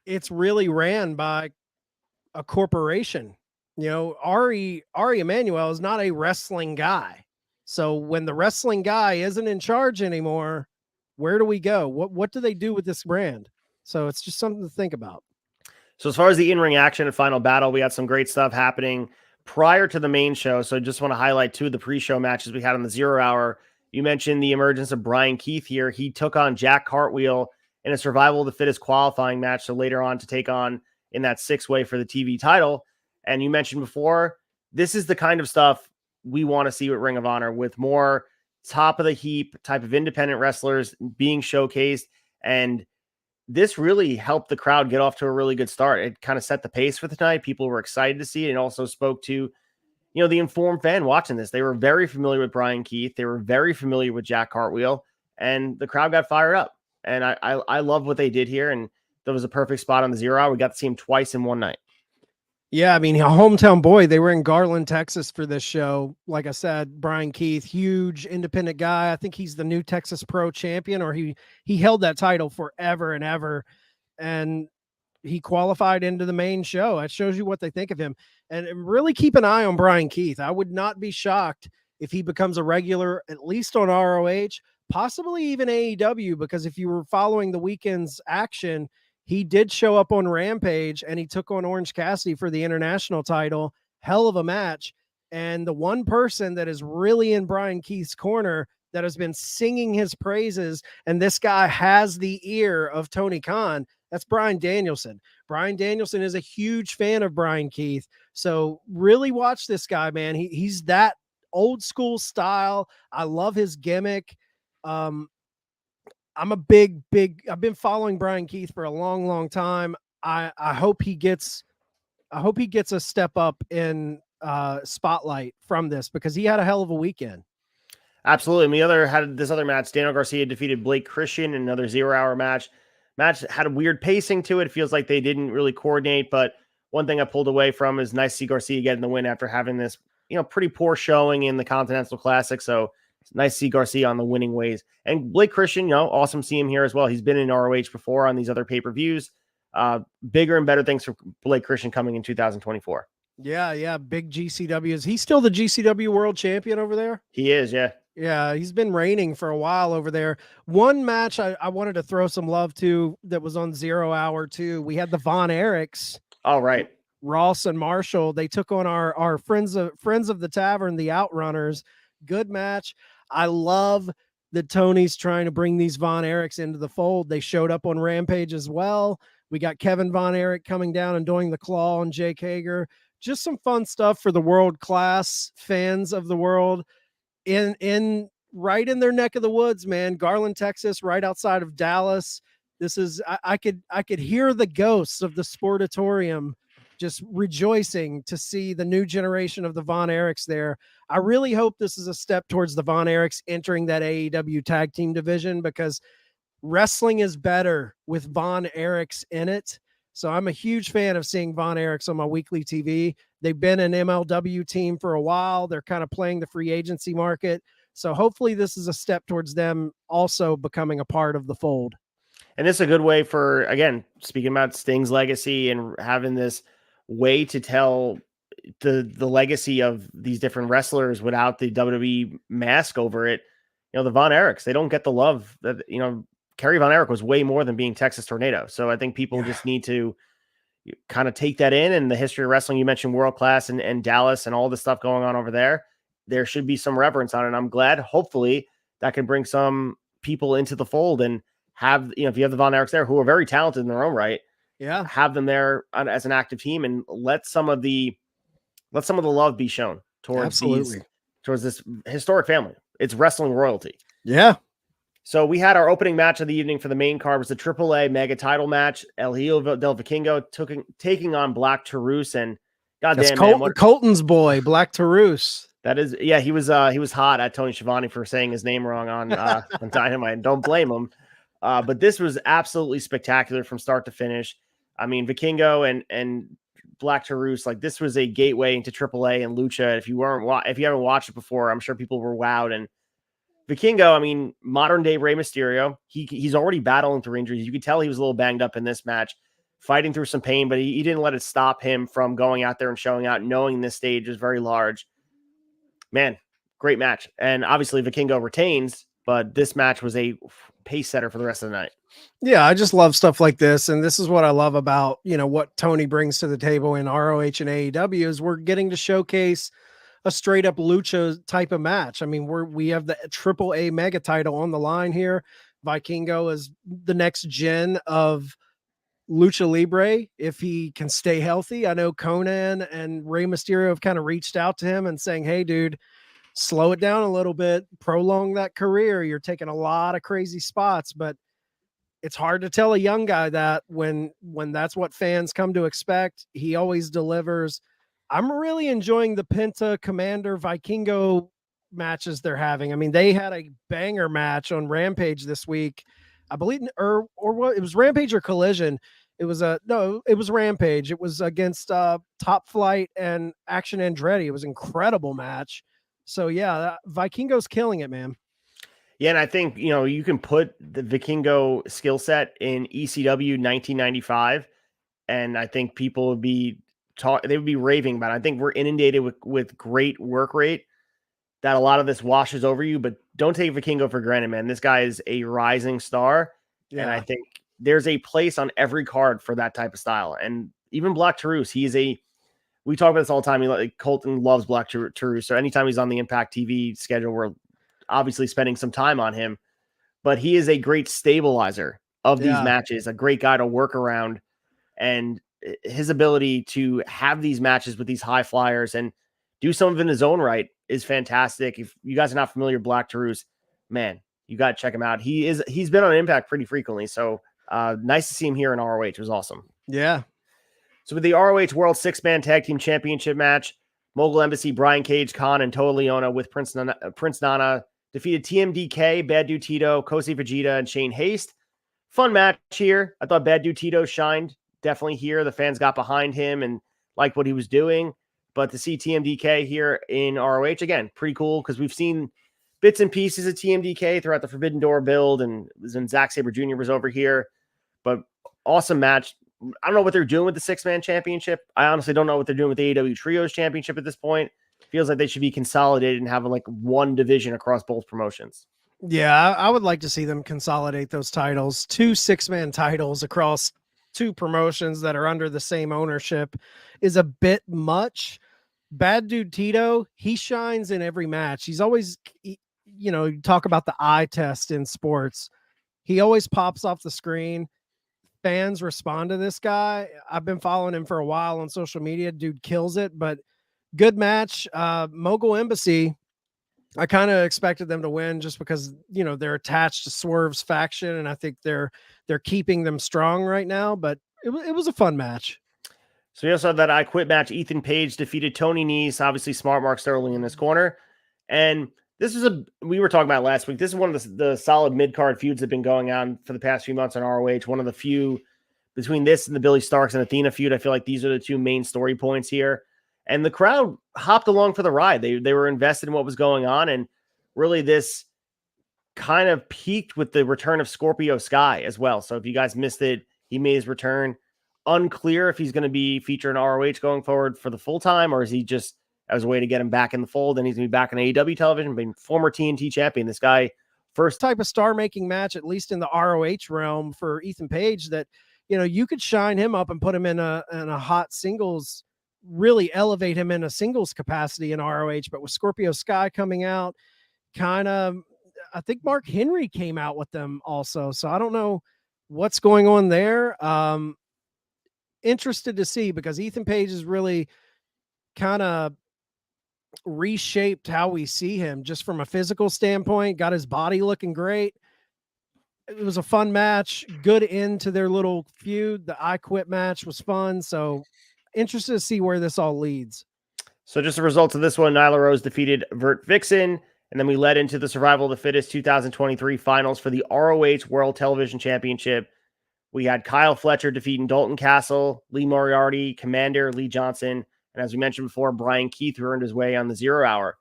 Speaker 2: it's really ran by a corporation. Ari Emanuel is not a wrestling guy. So when the wrestling guy isn't in charge anymore, where do we go? What do they do with this brand? So it's just something to think about.
Speaker 1: So as far as the in-ring action and Final Battle, we had some great stuff happening prior to the main show. So I just want to highlight two of the pre-show matches we had on the 0 hour. You mentioned the emergence of Brian Keith here. He took on Jack Cartwheel in a survival of the fittest qualifying match. So later on to take on in that 6-way for the TV title. And you mentioned before, this is the kind of stuff we want to see with Ring of Honor, with more top of the heap type of independent wrestlers being showcased. And this really helped the crowd get off to a really good start. It kind of set the pace for the night. People were excited to see it, and also spoke to, the informed fan watching this. They were very familiar with Brian Keith. They were very familiar with Jack Cartwheel, and the crowd got fired up. And I love what they did here. And that was a perfect spot on the 0 hour. We got to see him twice in one night.
Speaker 2: Yeah, I mean, a hometown boy. They were in Garland, Texas for this show. Like I said, Brian Keith, huge independent guy. I think he's the new Texas Pro champion, or he held that title forever and ever. And he qualified into the main show. That shows you what they think of him. And really keep an eye on Brian Keith. I would not be shocked if he becomes a regular, at least on ROH, possibly even AEW, because if you were following the weekend's action, he did show up on Rampage and he took on Orange Cassidy for the international title. Hell of a match. And the one person that is really in Brian Keith's corner that has been singing his praises, and this guy has the ear of Tony Khan, that's Bryan Danielson. Bryan Danielson is a huge fan of Brian Keith. So really watch this guy, man. He's that old school style. I love his gimmick. I'm a big, I've been following Brian Keith for a long, long time. I hope he gets a step up in spotlight from this, because he had a hell of a weekend.
Speaker 1: Absolutely. And we had this other match. Daniel Garcia defeated Blake Christian in another 0 hour match. Match had a weird pacing to it. It feels like they didn't really coordinate, but one thing I pulled away from is nice to see Garcia getting the win after having this, pretty poor showing in the Continental Classic. So it's nice to see Garcia on the winning ways. And Blake Christian, awesome to see him here as well. He's been in ROH before on these other pay-per-views. Bigger and better things for Blake Christian coming in 2024.
Speaker 2: Yeah. Big GCW. Is he still the GCW world champion over there?
Speaker 1: He is, yeah.
Speaker 2: Yeah, he's been reigning for a while over there. One match I wanted to throw some love to that was on 0 hour too. We had the Von Erichs.
Speaker 1: All right.
Speaker 2: Ross and Marshall. They took on our friends of the Tavern, the Outrunners. Good match. I love that Tony's trying to bring these Von Erichs into the fold. They showed up on Rampage as well. We got Kevin Von Erich coming down and doing the claw on Jake Hager. Just some fun stuff for the world-class fans of the world. In right in their neck of the woods, man. Garland, Texas, right outside of Dallas. This is I could hear the ghosts of the Sportatorium just rejoicing to see the new generation of the Von Erichs there. I really hope this is a step towards the Von Erichs entering that AEW tag team division, because wrestling is better with Von Erichs in it. So I'm a huge fan of seeing Von Erichs on my weekly TV. They've been an MLW team for a while. They're kind of playing the free agency market. So hopefully this is a step towards them also becoming a part of the fold.
Speaker 1: And this is a good way for, again, speaking about Sting's legacy and having this way to tell the legacy of these different wrestlers without the WWE mask over it. The Von Erichs, they don't get the love that, Kerry Von Erich was way more than being Texas Tornado. So I think people just need to kind of take that in, and the history of wrestling. You mentioned World Class and Dallas and all the stuff going on over there. There should be some reverence on it. And I'm glad, hopefully, that can bring some people into the fold and have, if you have the Von Erichs there, who are very talented in their own right, have them there as an active team, and let some of the love be shown towards this historic family. It's wrestling royalty.
Speaker 2: Yeah.
Speaker 1: So we had our opening match of the evening for the main card, was the AAA mega title match. El Hijo del Vikingo taking on Black Taurus, and goddamn,
Speaker 2: Colton's boy, Black Taurus.
Speaker 1: That is, he was hot at Tony Schiavone for saying his name wrong on Dynamite. Don't blame him. But this was absolutely spectacular from start to finish. I mean, Vikingo and Black Taurus, like, this was a gateway into AAA and Lucha. If you haven't watched it before, I'm sure people were wowed. And Vikingo, I mean, modern day Rey Mysterio, he's already battling through injuries. You could tell he was a little banged up in this match, fighting through some pain, but he didn't let it stop him from going out there and showing out, knowing this stage is very large. Man, great match. And obviously Vikingo retains, but this match was a pace setter for the rest of the night.
Speaker 2: Yeah, I just love stuff like this. And this is what I love about, what Tony brings to the table in ROH and AEW is we're getting to showcase a straight up Lucha type of match. I mean, we have the AAA mega title on the line here. Vikingo is the next gen of Lucha Libre if he can stay healthy. I know Conan and Rey Mysterio have kind of reached out to him and saying, hey, dude, slow it down a little bit, prolong that career. You're taking a lot of crazy spots, but it's hard to tell a young guy that when that's what fans come to expect. He always delivers. I'm really enjoying the Penta Commander Vikingo matches they're having. I mean, they had a banger match on Rampage this week, I believe, or what, it was Rampage or Collision. It was it was Rampage. It was against Top Flight and Action Andretti. It was an incredible match. So yeah, Vikingo's killing it, man.
Speaker 1: Yeah, and I think, you can put the Vikingo skill set in ECW 1995, and I think people would be they would be raving about it. I think we're inundated with great work rate that a lot of this washes over you, but don't take Vikingo for granted, man. This guy is a rising star, and I think there's a place on every card for that type of style. And even Black Taurus, we talk about this all the time. Colton loves Black Taurus, so anytime he's on the Impact TV schedule, we're obviously spending some time on him, but he is a great stabilizer of these matches, a great guy to work around, and his ability to have these matches with these high flyers and do some of it in his own right is fantastic. If you guys are not familiar with Black Taurus, man, you got to check him out. He's been on Impact pretty frequently. So nice to see him here in ROH. It was awesome.
Speaker 2: Yeah.
Speaker 1: So with the ROH World 6-Man Tag Team Championship match, Mogul Embassy, Brian Cage, Khan, and Toa Leona with Prince Nana defeated TMDK, Bad Dude Tito, Kosei Vegeta, and Shane Haste. Fun match here. I thought Bad Dude Tito shined definitely here. The fans got behind him and liked what he was doing. But to see TMDK here in ROH, again, pretty cool, because we've seen bits and pieces of TMDK throughout the Forbidden Door build, and Zack Sabre Jr. was over here. But awesome match. I don't know what they're doing with the 6-man championship. I honestly don't know what they're doing with the AEW Trios championship at this point. Feels like they should be consolidated and have like one division across both promotions.
Speaker 2: Yeah, I would like to see them consolidate those titles. 2 6-man titles across 2 promotions that are under the same ownership is a bit much. Bad Dude Tito, he shines in every match. He's always, you talk about the eye test in sports. He always pops off the screen. Fans respond to this guy. I've been following him for a while on social media. Dude kills it, but good match. Mogul Embassy, I kind of expected them to win just because, they're attached to Swerve's faction, and I think they're keeping them strong right now, but it was a fun match.
Speaker 1: So we also had that I Quit match. Ethan Page defeated Tony Nese, obviously Smart Mark Sterling in this corner. And this is we were talking about last week. This is one of the solid mid-card feuds that have been going on for the past few months on ROH. One of the few between this and the Billy Starks and Athena feud. I feel like these are the 2 main story points here. And the crowd hopped along for the ride. They were invested in what was going on. And really this kind of peaked with the return of Scorpio Sky as well. So if you guys missed it, he made his return. Unclear if he's going to be featured in ROH going forward for the full time, or is he just as a way to get him back in the fold? And he's going to be back on AEW television, being former TNT champion. This guy, first
Speaker 2: type of star-making match, at least in the ROH realm for Ethan Page, that, you know, you could shine him up and put him in a hot singles, really elevate him in a singles capacity in ROH. But with Scorpio Sky coming out, kind of, I think Mark Henry came out with them also. So I don't know what's going on there. Interested to see, because Ethan Page is really kind of reshaped how we see him just from a physical standpoint, got his body looking great. It was a fun match, good end to their little feud. The I Quit match was fun. So interested to see where this all leads.
Speaker 1: So just the results of this one, Nyla Rose defeated Vert Vixen, and then we led into the Survival of the Fittest 2023 finals for the ROH World Television Championship. We had Kyle Fletcher defeating Dalton Castle, Lee Moriarty, Commander, Lee Johnson, and as we mentioned before, Brian Keith, who earned his way on the 0 Hour.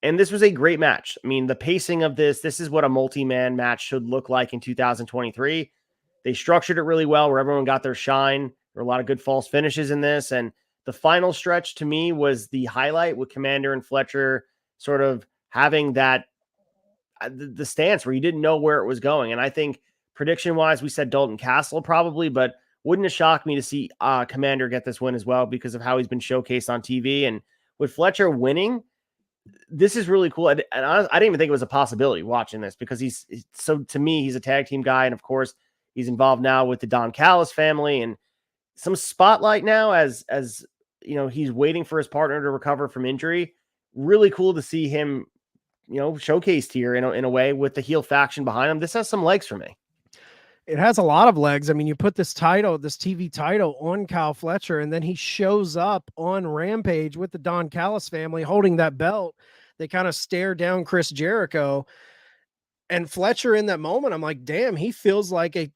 Speaker 1: And this was a great match. I mean, the pacing of this is what a multi-man match should look like in 2023. They structured it really well, where everyone got their shine. There were a lot of good false finishes in this, and the final stretch to me was the highlight, with Commander and Fletcher sort of having that the stance where you didn't know where it was going. And I think prediction-wise, we said Dalton Castle probably, but wouldn't have shocked me to see Commander get this win as well, because of how he's been showcased on TV. And with Fletcher winning, this is really cool. And I didn't even think it was a possibility watching this, because to me, he's a tag team guy. And of course, he's involved now with the Don Callis family and some spotlight now as you know, he's waiting for his partner to recover from injury. Really cool to see him, you know, showcased here in a way with the heel faction behind him. This has some legs for me.
Speaker 2: It has a lot of legs. I mean, you put this TV title on Kyle Fletcher, and then he shows up on Rampage with the Don Callis family holding that belt. They kind of stare down Chris Jericho, and Fletcher in that moment, I'm like, damn, he feels like a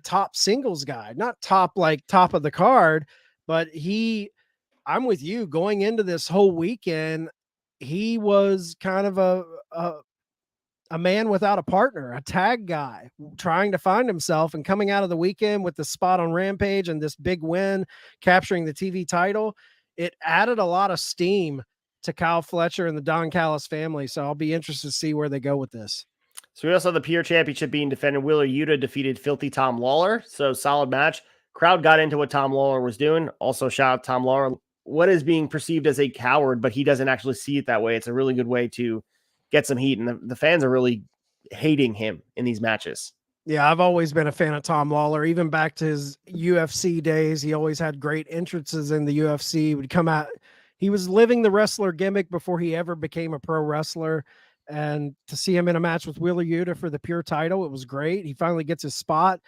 Speaker 2: top singles guy, not top of the card, but I'm with you, going into this whole weekend, he was kind of a man without a partner, a tag guy trying to find himself, and coming out of the weekend with the spot on Rampage and this big win, capturing the TV title, it added a lot of steam to Kyle Fletcher and the Don Callis family. So I'll be interested to see where they go with this.
Speaker 1: So we also have the Pure Championship being defended. Wheeler Yuta defeated Filthy Tom Lawler. So solid match. Crowd got into what Tom Lawler was doing. Also shout out Tom Lawler. What is being perceived as a coward, but he doesn't actually see it that way. It's a really good way to get some heat, and the fans are really hating him in these matches.
Speaker 2: Yeah, I've always been a fan of Tom Lawler, even back to his UFC days. He always had great entrances in the UFC. He would come out. He was living the wrestler gimmick before he ever became a pro wrestler. And to see him in a match with Wheeler Yuta for the Pure title, it was great. He finally gets his spot.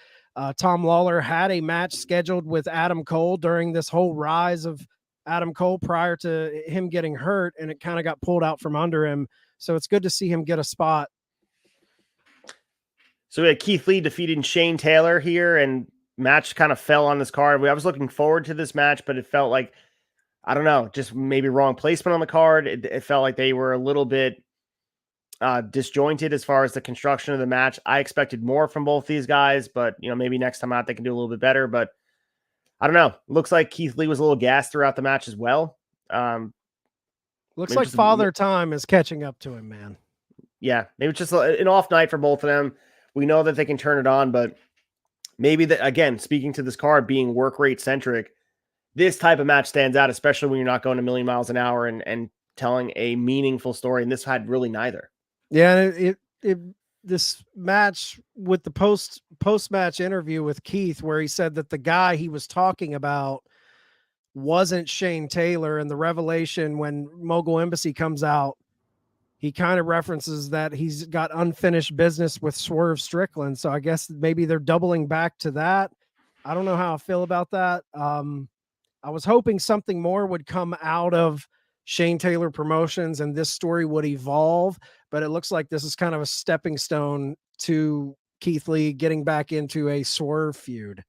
Speaker 2: Tom Lawler had a match scheduled with Adam Cole during this whole rise of Adam Cole prior to him getting hurt, and it kind of got pulled out from under him. So it's good to see him get a spot.
Speaker 1: So we had Keith Lee defeating Shane Taylor here, and match kind of fell on this card. I was looking forward to this match, but it felt like, I don't know, just maybe wrong placement on the card. It felt like they were a little bit disjointed as far as the construction of the match. I expected more from both these guys, but you know, maybe next time out they can do a little bit better. But I don't know. Looks like Keith Lee was a little gassed throughout the match as well.
Speaker 2: Looks like Father Time is catching up to him, man.
Speaker 1: Yeah, maybe just an off night for both of them. We know that they can turn it on, but maybe that, again, speaking to this card being work rate centric, this type of match stands out, especially when you're not going a million miles an hour and telling a meaningful story. And this had really neither.
Speaker 2: Yeah, this match with the post-match interview with Keith, where he said that the guy he was talking about wasn't Shane Taylor, and the revelation when Mogul Embassy comes out, he kind of references that he's got unfinished business with Swerve Strickland. So I guess maybe they're doubling back to that. I don't know how I feel about that. I was hoping something more would come out of Shane Taylor Promotions and this story would evolve, but it looks like this is kind of a stepping stone to Keith Lee getting back into a Swerve feud.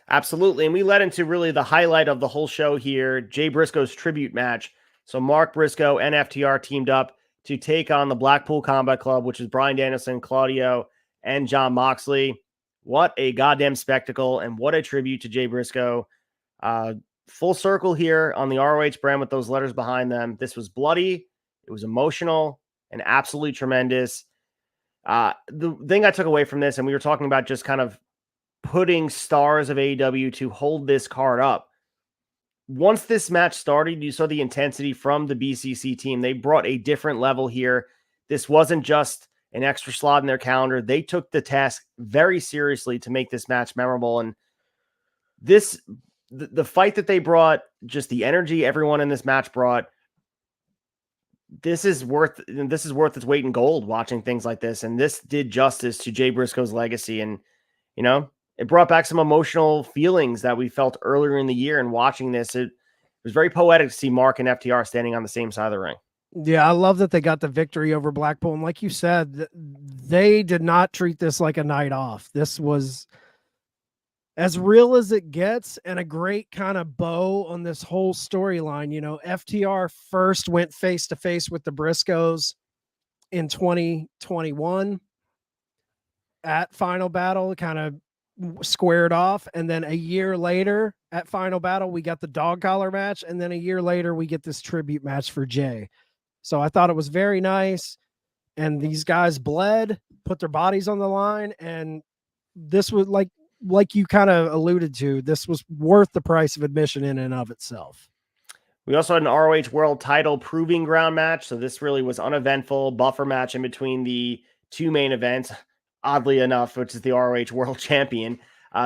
Speaker 1: Absolutely. And we led into really the highlight of the whole show here, Jay Briscoe's tribute match. So Mark Briscoe and FTR teamed up to take on the Blackpool Combat Club, which is Bryan Danielson, Claudio, and Jon Moxley. What a goddamn spectacle, and what a tribute to Jay Briscoe. Full circle here on the ROH brand with those letters behind them. This was bloody, it was emotional, and absolutely tremendous. The thing I took away from this, and we were talking about just kind of putting stars of AEW to hold this card up. Once this match started, you saw the intensity from the BCC team. They brought a different level here. This wasn't just an extra slot in their calendar. They took the task very seriously to make this match memorable. And the fight that they brought, just the energy everyone in this match brought, this is worth its weight in gold watching things like this. And this did justice to Jay Briscoe's legacy. And, it brought back some emotional feelings that we felt earlier in the year. And watching this, it was very poetic to see Mark and FTR standing on the same side of the ring.
Speaker 2: Yeah, I love that they got the victory over Blackpool. And like you said, they did not treat this like a night off. This was as real as it gets, and a great kind of bow on this whole storyline. FTR first went face to face with the Briscoes in 2021 at Final Battle, kind of squared off. And then a year later at Final Battle, we got the dog collar match. And then a year later, we get this tribute match for Jay. So I thought it was very nice. And these guys bled, put their bodies on the line. And this was like you kind of alluded to, this was worth the price of admission in and of itself.
Speaker 1: We also had an ROH World Title Proving Ground match. So this really was uneventful buffer match in between the two main events, oddly enough, which is the ROH World Champion.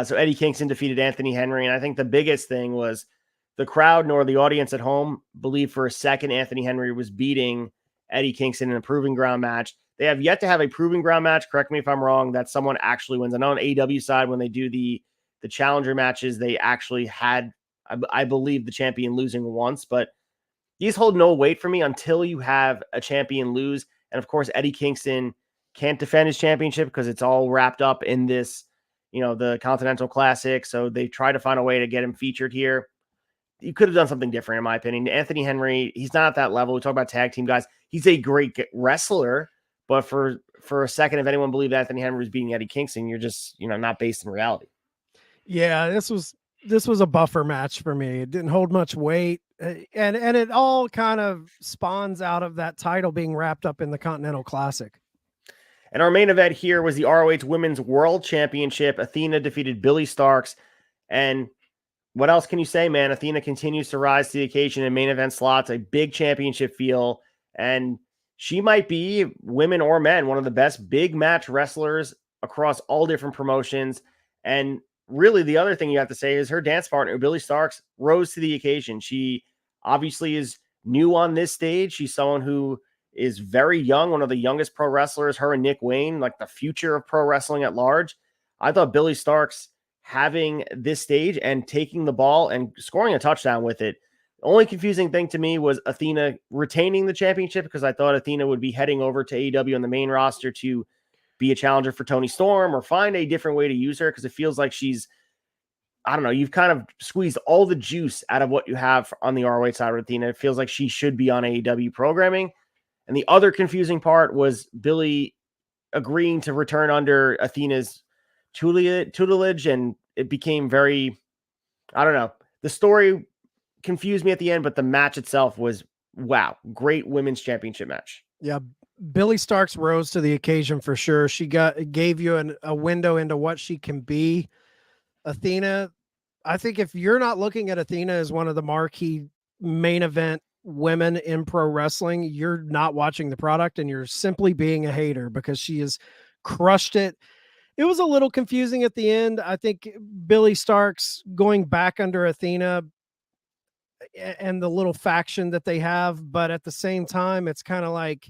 Speaker 1: So Eddie Kingston defeated Anthony Henry. And I think the biggest thing was the crowd nor the audience at home believed for a second Anthony Henry was beating Eddie Kingston in a Proving Ground match. They have yet to have a Proving Ground match, correct me if I'm wrong, that someone actually wins. I know on AEW side, when they do the challenger matches, they actually had, I believe, the champion losing once, but these hold no weight for me until you have a champion lose. And of course, Eddie Kingston can't defend his championship because it's all wrapped up in this, the Continental Classic. So they try to find a way to get him featured here. You could have done something different, in my opinion. Anthony Henry, he's not at that level. We talk about tag team guys. He's a great wrestler, but for a second, if anyone believed Anthony Henry was beating Eddie Kingston, you're just, not based in reality.
Speaker 2: Yeah, this was a buffer match for me. It didn't hold much weight. And it all kind of spawns out of that title being wrapped up in the Continental Classic.
Speaker 1: And our main event here was the ROH Women's World Championship. Athena defeated Billy Starks. And what else can you say, man? Athena continues to rise to the occasion in main event slots, a big championship feel. And she might be, women or men, one of the best big match wrestlers across all different promotions. And really, the other thing you have to say is her dance partner, Billy Starks, rose to the occasion. She obviously is new on this stage. She's someone who is very young, one of the youngest pro wrestlers, her and Nick Wayne, like the future of pro wrestling at large. I thought Billy Starks having this stage and taking the ball and scoring a touchdown with it. The only confusing thing to me was Athena retaining the championship, because I thought Athena would be heading over to AEW on the main roster to be a challenger for Toni Storm or find a different way to use her, because it feels like she's, I don't know, you've kind of squeezed all the juice out of what you have on the ROH side with Athena. It feels like she should be on AEW programming. And the other confusing part was Billy agreeing to return under Athena's tutelage, and it became very, I don't know. The story confused me at the end, but the match itself was, wow, great women's championship match.
Speaker 2: Yeah, Billy Starks rose to the occasion for sure. She gave you a window into what she can be. Athena, I think if you're not looking at Athena as one of the marquee main event women in pro wrestling, you're not watching the product, and you're simply being a hater, because she has crushed it. It was a little confusing at the end. I think Billy Starks going back under Athena and the little faction that they have, but at the same time, it's kind of like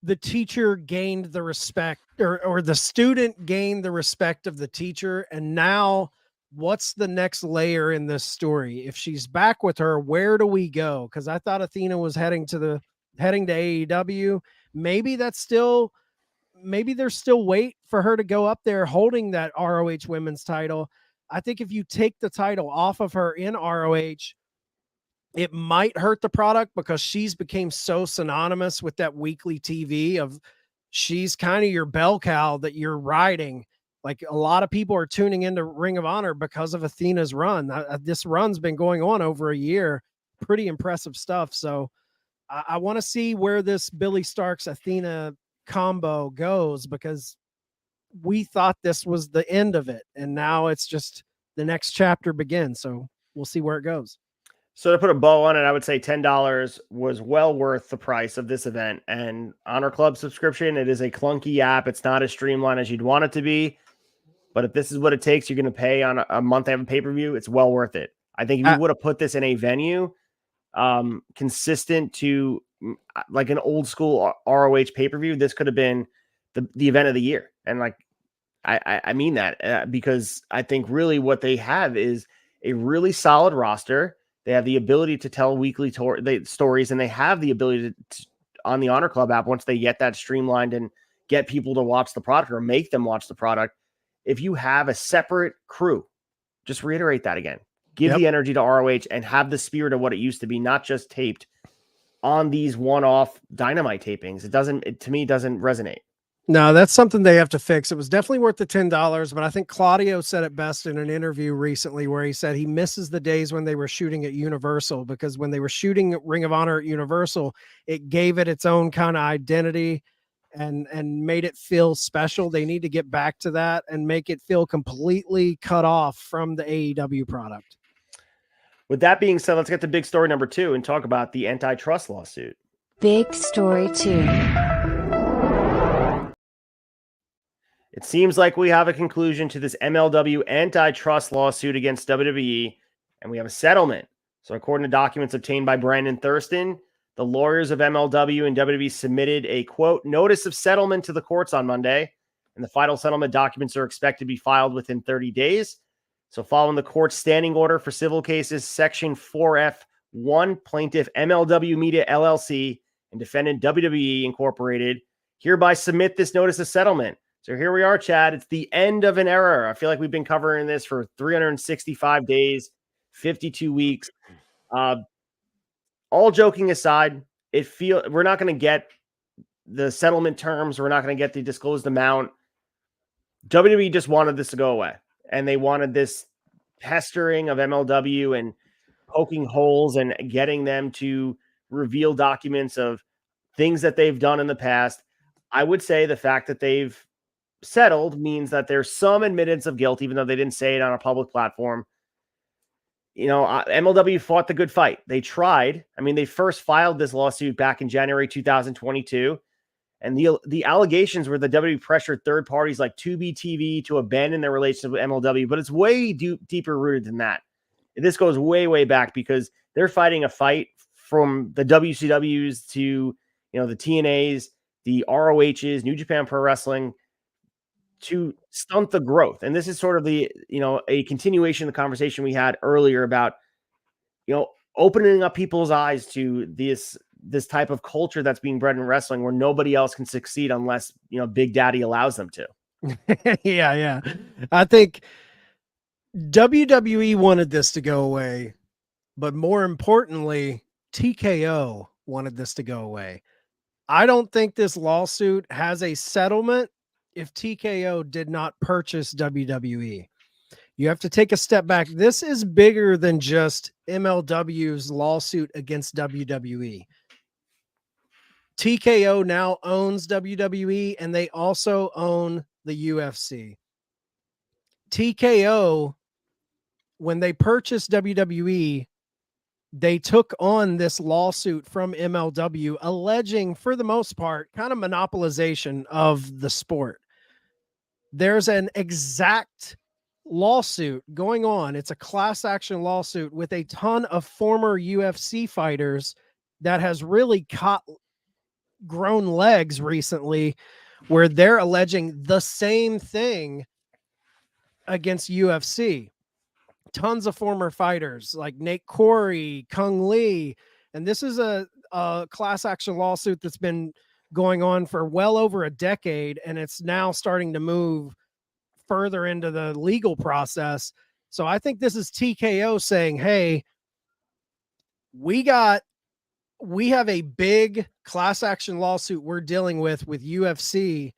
Speaker 2: the teacher gained the respect, or the student gained the respect of the teacher. And now what's the next layer in this story? If she's back with her, where do we go? Because I thought Athena was heading to AEW. Maybe there's still wait for her to go up there holding that ROH women's title. I think if you take the title off of her in ROH, it might hurt the product because she's became so synonymous with that weekly TV of she's kind of your bell cow that you're riding. Like a lot of people are tuning into Ring of Honor because of Athena's run. This run's been going on over a year. Pretty impressive stuff. So I want to see where this Billy Starks Athena combo goes, because we thought this was the end of it. And now it's just the next chapter begins. So we'll see where it goes.
Speaker 1: So to put a bow on it, I would say $10 was well worth the price of this event. And Honor Club subscription, it is a clunky app. It's not as streamlined as you'd want it to be. But if this is what it takes, you're going to pay on a month to have a pay-per-view, it's well worth it. I think if you would have put this in a venue consistent to like an old school ROH pay-per-view, this could have been the event of the year. And like, I mean that because I think really what they have is a really solid roster. They have the ability to tell weekly stories, and they have the ability to on the Honor Club app, once they get that streamlined and get people to watch the product or make them watch the product. If you have a separate crew, just reiterate that again. Give the energy to ROH and have the spirit of what it used to be, not just taped on these one-off Dynamite tapings. To me, doesn't resonate.
Speaker 2: No, that's something they have to fix. It was definitely worth the $10, but I think Claudio said it best in an interview recently where he said he misses the days when they were shooting at Universal, because when they were shooting Ring of Honor at Universal, it gave it its own kind of identity and made it feel special. They need to get back to that and make it feel completely cut off from the AEW product.
Speaker 1: With that being said, let's get to big story number 2 and talk about the antitrust lawsuit.
Speaker 3: Big story 2.
Speaker 1: It seems like we have a conclusion to this MLW antitrust lawsuit against WWE, and we have a settlement. So according to documents obtained by Brandon Thurston, the lawyers of MLW and WWE submitted a, quote, notice of settlement to the courts on Monday, and the final settlement documents are expected to be filed within 30 days. So following the court's standing order for civil cases, Section 4F1, plaintiff MLW Media LLC and defendant WWE Incorporated hereby submit this notice of settlement. So here we are, Chad. It's the end of an era. I feel like we've been covering this for 365 days, 52 weeks. All joking aside, we're not going to get the settlement terms. We're not going to get the disclosed amount. WWE just wanted this to go away, and they wanted this pestering of MLW and poking holes and getting them to reveal documents of things that they've done in the past. I would say the fact that they've settled means that there's some admittance of guilt, even though they didn't say it on a public platform. You know, MLW fought the good fight. They tried. I mean, they first filed this lawsuit back in January 2022, and the allegations were the WWE pressured third parties like Tubi TV to abandon their relationship with MLW, but it's way deeper rooted than that. This goes way, way back because they're fighting a fight from the WCWs to, you know, the TNAs, the ROHs, New Japan Pro Wrestling, to stunt the growth. And this is sort of the, you know, a continuation of the conversation we had earlier about, you know, opening up people's eyes to this type of culture that's being bred in wrestling where nobody else can succeed unless, you know, Big Daddy allows them to.
Speaker 2: Yeah. I think WWE wanted this to go away, but more importantly, TKO wanted this to go away. I don't think this lawsuit has a settlement if TKO did not purchase WWE. You have to take a step back. This is bigger than just MLW's lawsuit against WWE. TKO now owns WWE, and they also own the UFC. TKO, when they purchased WWE, they took on this lawsuit from MLW, alleging, for the most part, kind of monopolization of the sport. There's an exact lawsuit going on. It's a class action lawsuit with a ton of former UFC fighters that has really grown legs recently, where they're alleging the same thing against UFC. Tons of former fighters like Nate Corey, Kung Lee. And this is a class action lawsuit that's been going on for well over a decade, and it's now starting to move further into the legal process. So I think this is TKO saying, hey, we have a big class action lawsuit we're dealing with UFC.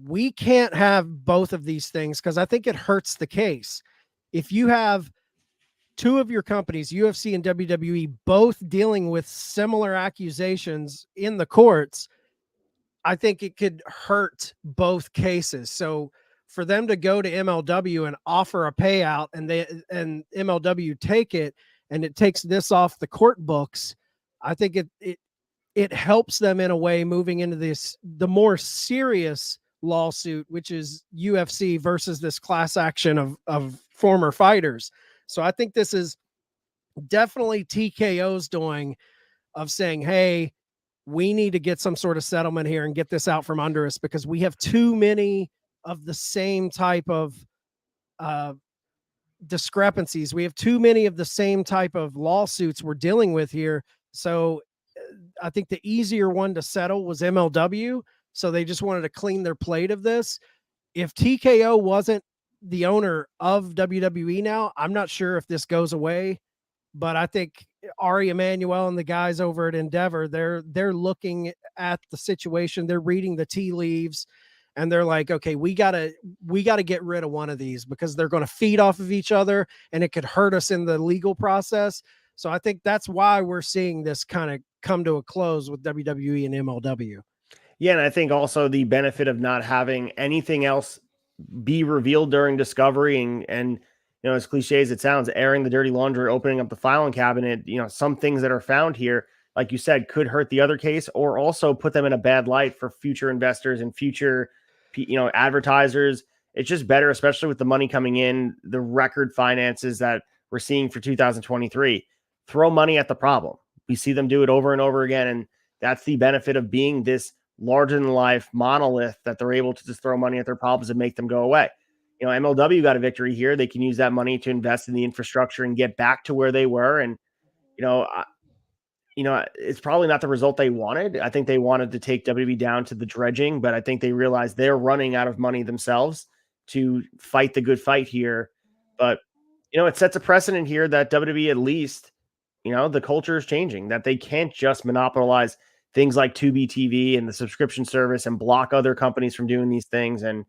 Speaker 2: We can't have both of these things because I think it hurts the case. If you have two of your companies, UFC and WWE, both dealing with similar accusations in the courts, I think it could hurt both cases. So for them to go to MLW and offer a payout and MLW take it, and it takes this off the court books, I think it helps them in a way moving into the more serious lawsuit, which is UFC versus this class action of former fighters. So I think this is definitely TKO's doing of saying, hey, we need to get some sort of settlement here and get this out from under us because we have too many of the same type of discrepancies. We have too many of the same type of lawsuits we're dealing with here. So I think the easier one to settle was MLW. So they just wanted to clean their plate of this. If TKO wasn't the owner of WWE now, I'm not sure if this goes away, but I think Ari Emanuel and the guys over at Endeavor, they're looking at the situation. They're reading the tea leaves and they're like, okay, we gotta get rid of one of these because they're going to feed off of each other and it could hurt us in the legal process. So I think that's why we're seeing this kind of come to a close with WWE and MLW.
Speaker 1: Yeah, and I think also the benefit of not having anything else be revealed during discovery and as cliche as it sounds, airing the dirty laundry, opening up the filing cabinet, some things that are found here, like you said, could hurt the other case or also put them in a bad light for future investors and future, advertisers. It's just better, especially with the money coming in, the record finances that we're seeing for 2023. Throw money at the problem. We see them do it over and over again. And that's the benefit of being this larger than life monolith that they're able to just throw money at their problems and make them go away. MLW got a victory here. They can use that money to invest in the infrastructure and get back to where they were. And, it's probably not the result they wanted. I think they wanted to take WWE down to the dredging, but I think they realized they're running out of money themselves to fight the good fight here. But, it sets a precedent here that WWE at least, the culture is changing, that they can't just monopolize things like Tubi TV and the subscription service and block other companies from doing these things. And,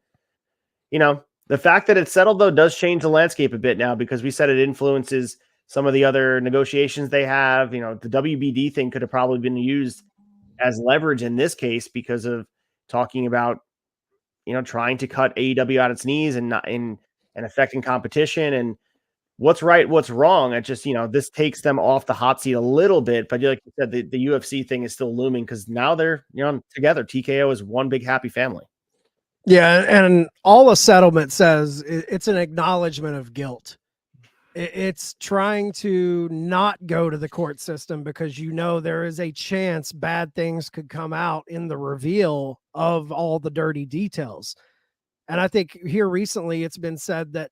Speaker 1: the fact that it's settled, though, does change the landscape a bit now because we said it influences some of the other negotiations they have. The WBD thing could have probably been used as leverage in this case because of talking about, trying to cut AEW out its knees and affecting competition and what's right, what's wrong. It just, this takes them off the hot seat a little bit. But like you said, the UFC thing is still looming because now they're, together. TKO is one big happy family.
Speaker 2: Yeah, and all a settlement says, it's an acknowledgement of guilt. It's trying to not go to the court system because there is a chance bad things could come out in the reveal of all the dirty details. And I think here recently it's been said that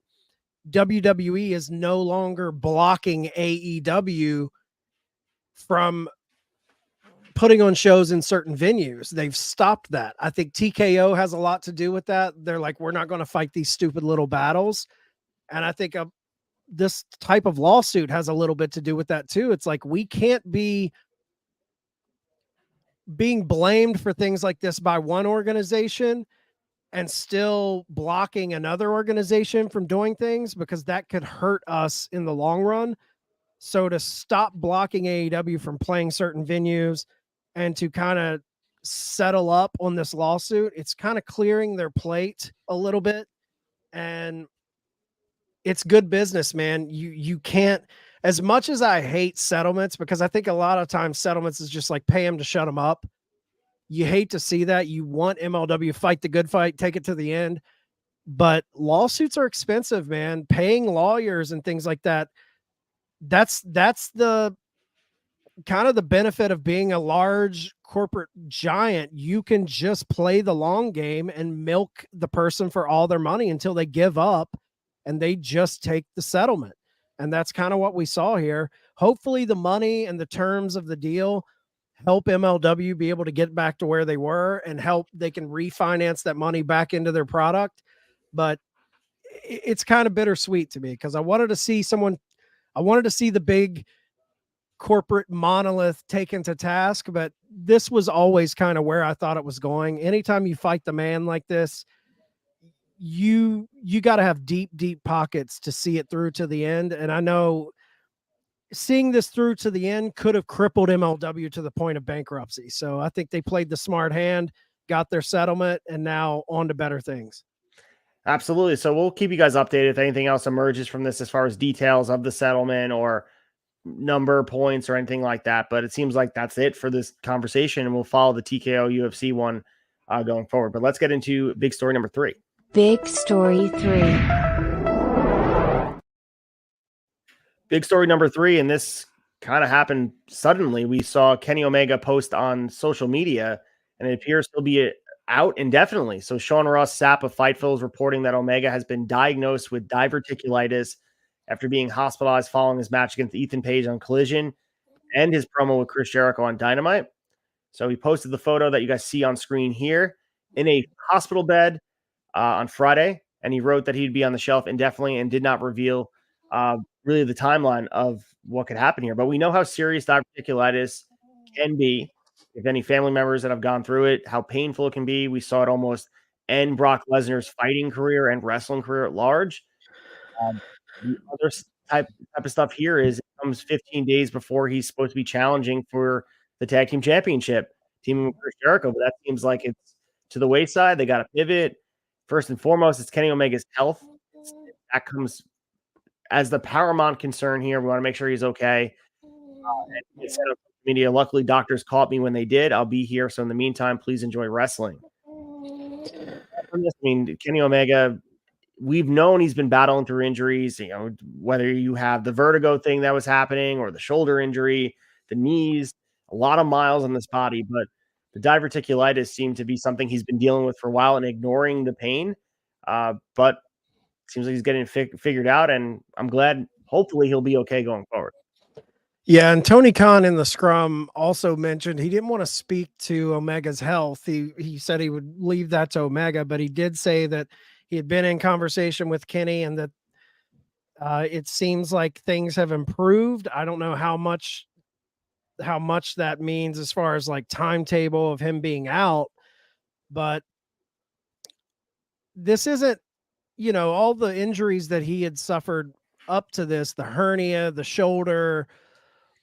Speaker 2: WWE is no longer blocking AEW from putting on shows in certain venues. They've stopped that. I think TKO has a lot to do with that. They're like, we're not going to fight these stupid little battles. And I think this type of lawsuit has a little bit to do with that too. It's like, we can't be being blamed for things like this by one organization and still blocking another organization from doing things because that could hurt us in the long run. So to stop blocking AEW from playing certain venues and to kind of settle up on this lawsuit, it's kind of clearing their plate a little bit. And it's good business, man. You can't, as much as I hate settlements, because I think a lot of times settlements is just like pay them to shut them up. You hate to see that. You want MLW fight the good fight, take it to the end. But lawsuits are expensive, man. Paying lawyers and things like that. That's the kind of the benefit of being a large corporate giant. You can just play the long game and milk the person for all their money until they give up and they just take the settlement. And that's kind of what we saw here. Hopefully the money and the terms of the deal help MLW be able to get back to where they were and help they can refinance that money back into their product. But it's kind of bittersweet to me because I wanted to see the big corporate monolith taken to task, but this was always kind of where I thought it was going. Anytime you fight the man like this, you got to have deep pockets to see it through to the end. And I know seeing this through to the end could have crippled MLW to the point of bankruptcy. So I think they played the smart hand, got their settlement, and now on to better things.
Speaker 1: Absolutely. So we'll keep you guys updated if anything else emerges from this as far as details of the settlement or number points or anything like that. But it seems like that's it for this conversation, and we'll follow the TKO UFC one going forward. But let's get into big story number 3.
Speaker 3: Big Story 3.
Speaker 1: Big story number 3, and this kind of happened suddenly. We saw Kenny Omega post on social media, and it appears he'll be out indefinitely. So Sean Ross Sapp of Fightful is reporting that Omega has been diagnosed with diverticulitis after being hospitalized following his match against Ethan Page on Collision and his promo with Chris Jericho on Dynamite. So he posted the photo that you guys see on screen here in a hospital bed on Friday, and he wrote that he'd be on the shelf indefinitely and did not reveal really the timeline of what could happen here. But we know how serious diverticulitis can be. If any family members that have gone through it, how painful it can be. We saw it almost end Brock Lesnar's fighting career and wrestling career at large. The other type of stuff here is it comes 15 days before he's supposed to be challenging for the tag team championship, teaming with Chris Jericho. But that seems like it's to the wayside. They got to pivot. First and foremost, it's Kenny Omega's health. That comes as the paramount concern here. We want to make sure he's okay. It's set up media. Luckily, doctors caught me when they did. I'll be here. So in the meantime, please enjoy wrestling. I mean, Kenny Omega, we've known he's been battling through injuries, you know, whether you have the vertigo thing that was happening or the shoulder injury, the knees, a lot of miles on this body, but the diverticulitis seemed to be something he's been dealing with for a while and ignoring the pain. But it seems like he's getting figured out, and I'm glad, hopefully he'll be okay going forward.
Speaker 2: Yeah, and Tony Khan in the scrum also mentioned he didn't want to speak to Omega's health. He said he would leave that to Omega, but he did say that he had been in conversation with Kenny and that it seems like things have improved. I don't know how much that means as far as like timetable of him being out, but this isn't, you know, all the injuries that he had suffered up to this, the hernia, the shoulder,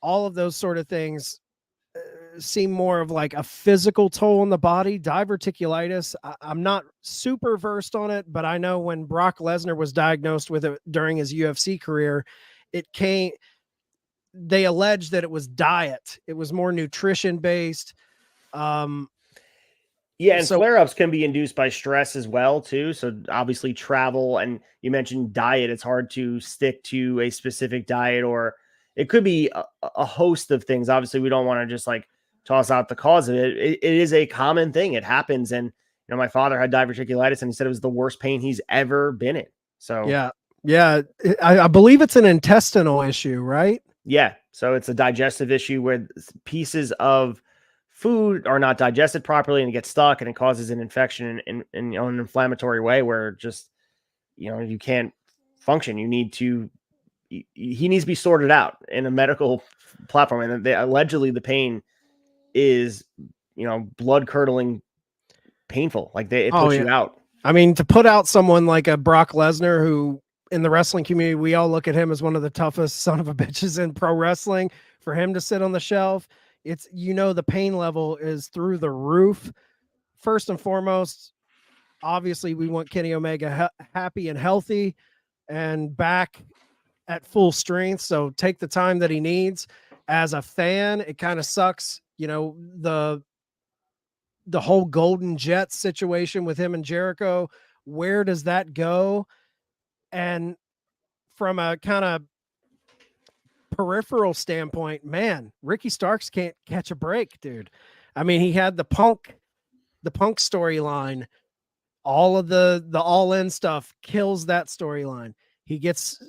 Speaker 2: all of those sort of things seem more of like a physical toll on the body. Diverticulitis, I'm not super versed on it, but I know when Brock Lesnar was diagnosed with it during his UFC career, they alleged that it was diet. It was more nutrition based.
Speaker 1: Yeah, and flare-ups can be induced by stress as well, too. So obviously travel, and you mentioned diet. It's hard to stick to a specific diet, or it could be a host of things. Obviously, we don't want to just like toss out the cause of it. It is a common thing. It happens. And, you know, my father had diverticulitis, and he said it was the worst pain he's ever been in. So
Speaker 2: yeah. I believe it's an intestinal issue, right?
Speaker 1: Yeah. So it's a digestive issue where pieces of food are not digested properly and it gets stuck, and it causes an infection in you know, an inflammatory way where just, you know, you can't function. He needs to be sorted out in a medical platform. And allegedly the pain is, you know, blood curdling painful. Like it puts you out.
Speaker 2: I mean, to put out someone like a Brock Lesnar, who in the wrestling community, we all look at him as one of the toughest son of a bitches in pro wrestling, for him to sit on the shelf, it's, you know, the pain level is through the roof. First and foremost, obviously we want Kenny Omega happy and healthy and back at full strength. So take the time that he needs. As a fan, it kind of sucks, you know, the whole Golden Jets situation with him and Jericho. Where does that go? And from a kind of peripheral standpoint, man, Ricky Starks can't catch a break, dude. I mean, he had the punk storyline, all of the all-in stuff kills that storyline. He gets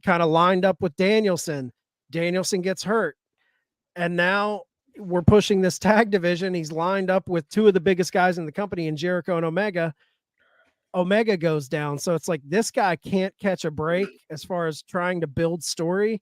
Speaker 2: kind of lined up with Danielson. Danielson gets hurt. And now we're pushing this tag division. He's lined up with two of the biggest guys in the company in Jericho and Omega. Omega goes down. So it's like this guy can't catch a break as far as trying to build story.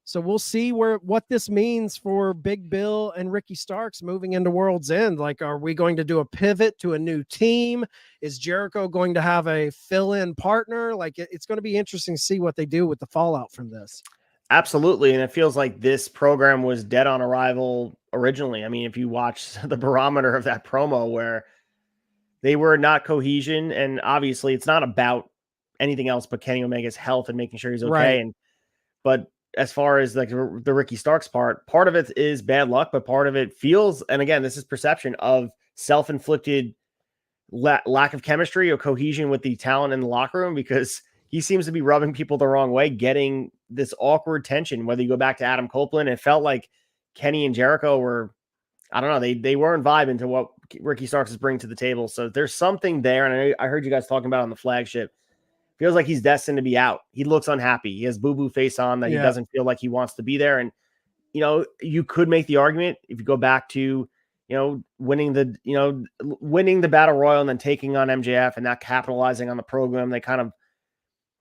Speaker 2: So we'll see what this means for Big Bill and Ricky Starks moving into World's End. Like, are we going to do a pivot to a new team? Is Jericho going to have a fill-in partner? Like, it's going to be interesting to see what they do with the fallout from this.
Speaker 1: Absolutely. And it feels like this program was dead on arrival originally. I mean, if you watch the barometer of that promo where they were not cohesion, and obviously it's not about anything else but Kenny Omega's health and making sure he's okay.
Speaker 2: Right.
Speaker 1: But as far as like the Ricky Starks part of it is bad luck, but part of it feels, and again, this is perception of self-inflicted lack of chemistry or cohesion with the talent in the locker room, because he seems to be rubbing people the wrong way, getting this awkward tension. Whether you go back to Adam Copeland, it felt like Kenny and Jericho were, I don't know, they weren't vibing to what Ricky Starks is bringing to the table. So there's something there. And I heard you guys talking about it on the flagship. Feels like he's destined to be out. He looks unhappy. He has boo-boo face on that he doesn't feel like he wants to be there. And, you know, you could make the argument if you go back to, winning the battle royal and then taking on MJF and not capitalizing on the program.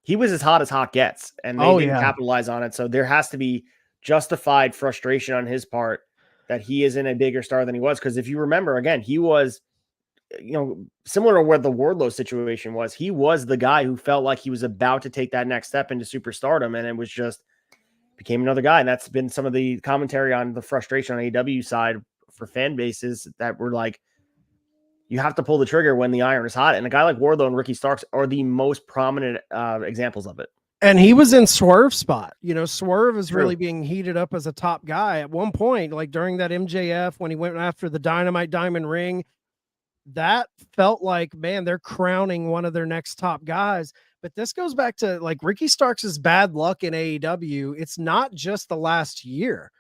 Speaker 1: He was as hot gets, and they didn't capitalize on it. So there has to be justified frustration on his part that he isn't a bigger star than he was. Because if you remember, again, he was, similar to where the Wardlow situation was, he was the guy who felt like he was about to take that next step into superstardom, and it was just became another guy. And that's been some of the commentary on the frustration on AEW side for fan bases that were like, you have to pull the trigger when the iron is hot. And a guy like Wardlow and Ricky Starks are the most prominent examples of it.
Speaker 2: And he was in Swerve spot. Swerve is really being heated up as a top guy at one point, like during that MJF, when he went after the Dynamite Diamond Ring. That felt like, man, they're crowning one of their next top guys. But this goes back to like Ricky Starks' bad luck in AEW. It's not just the last year.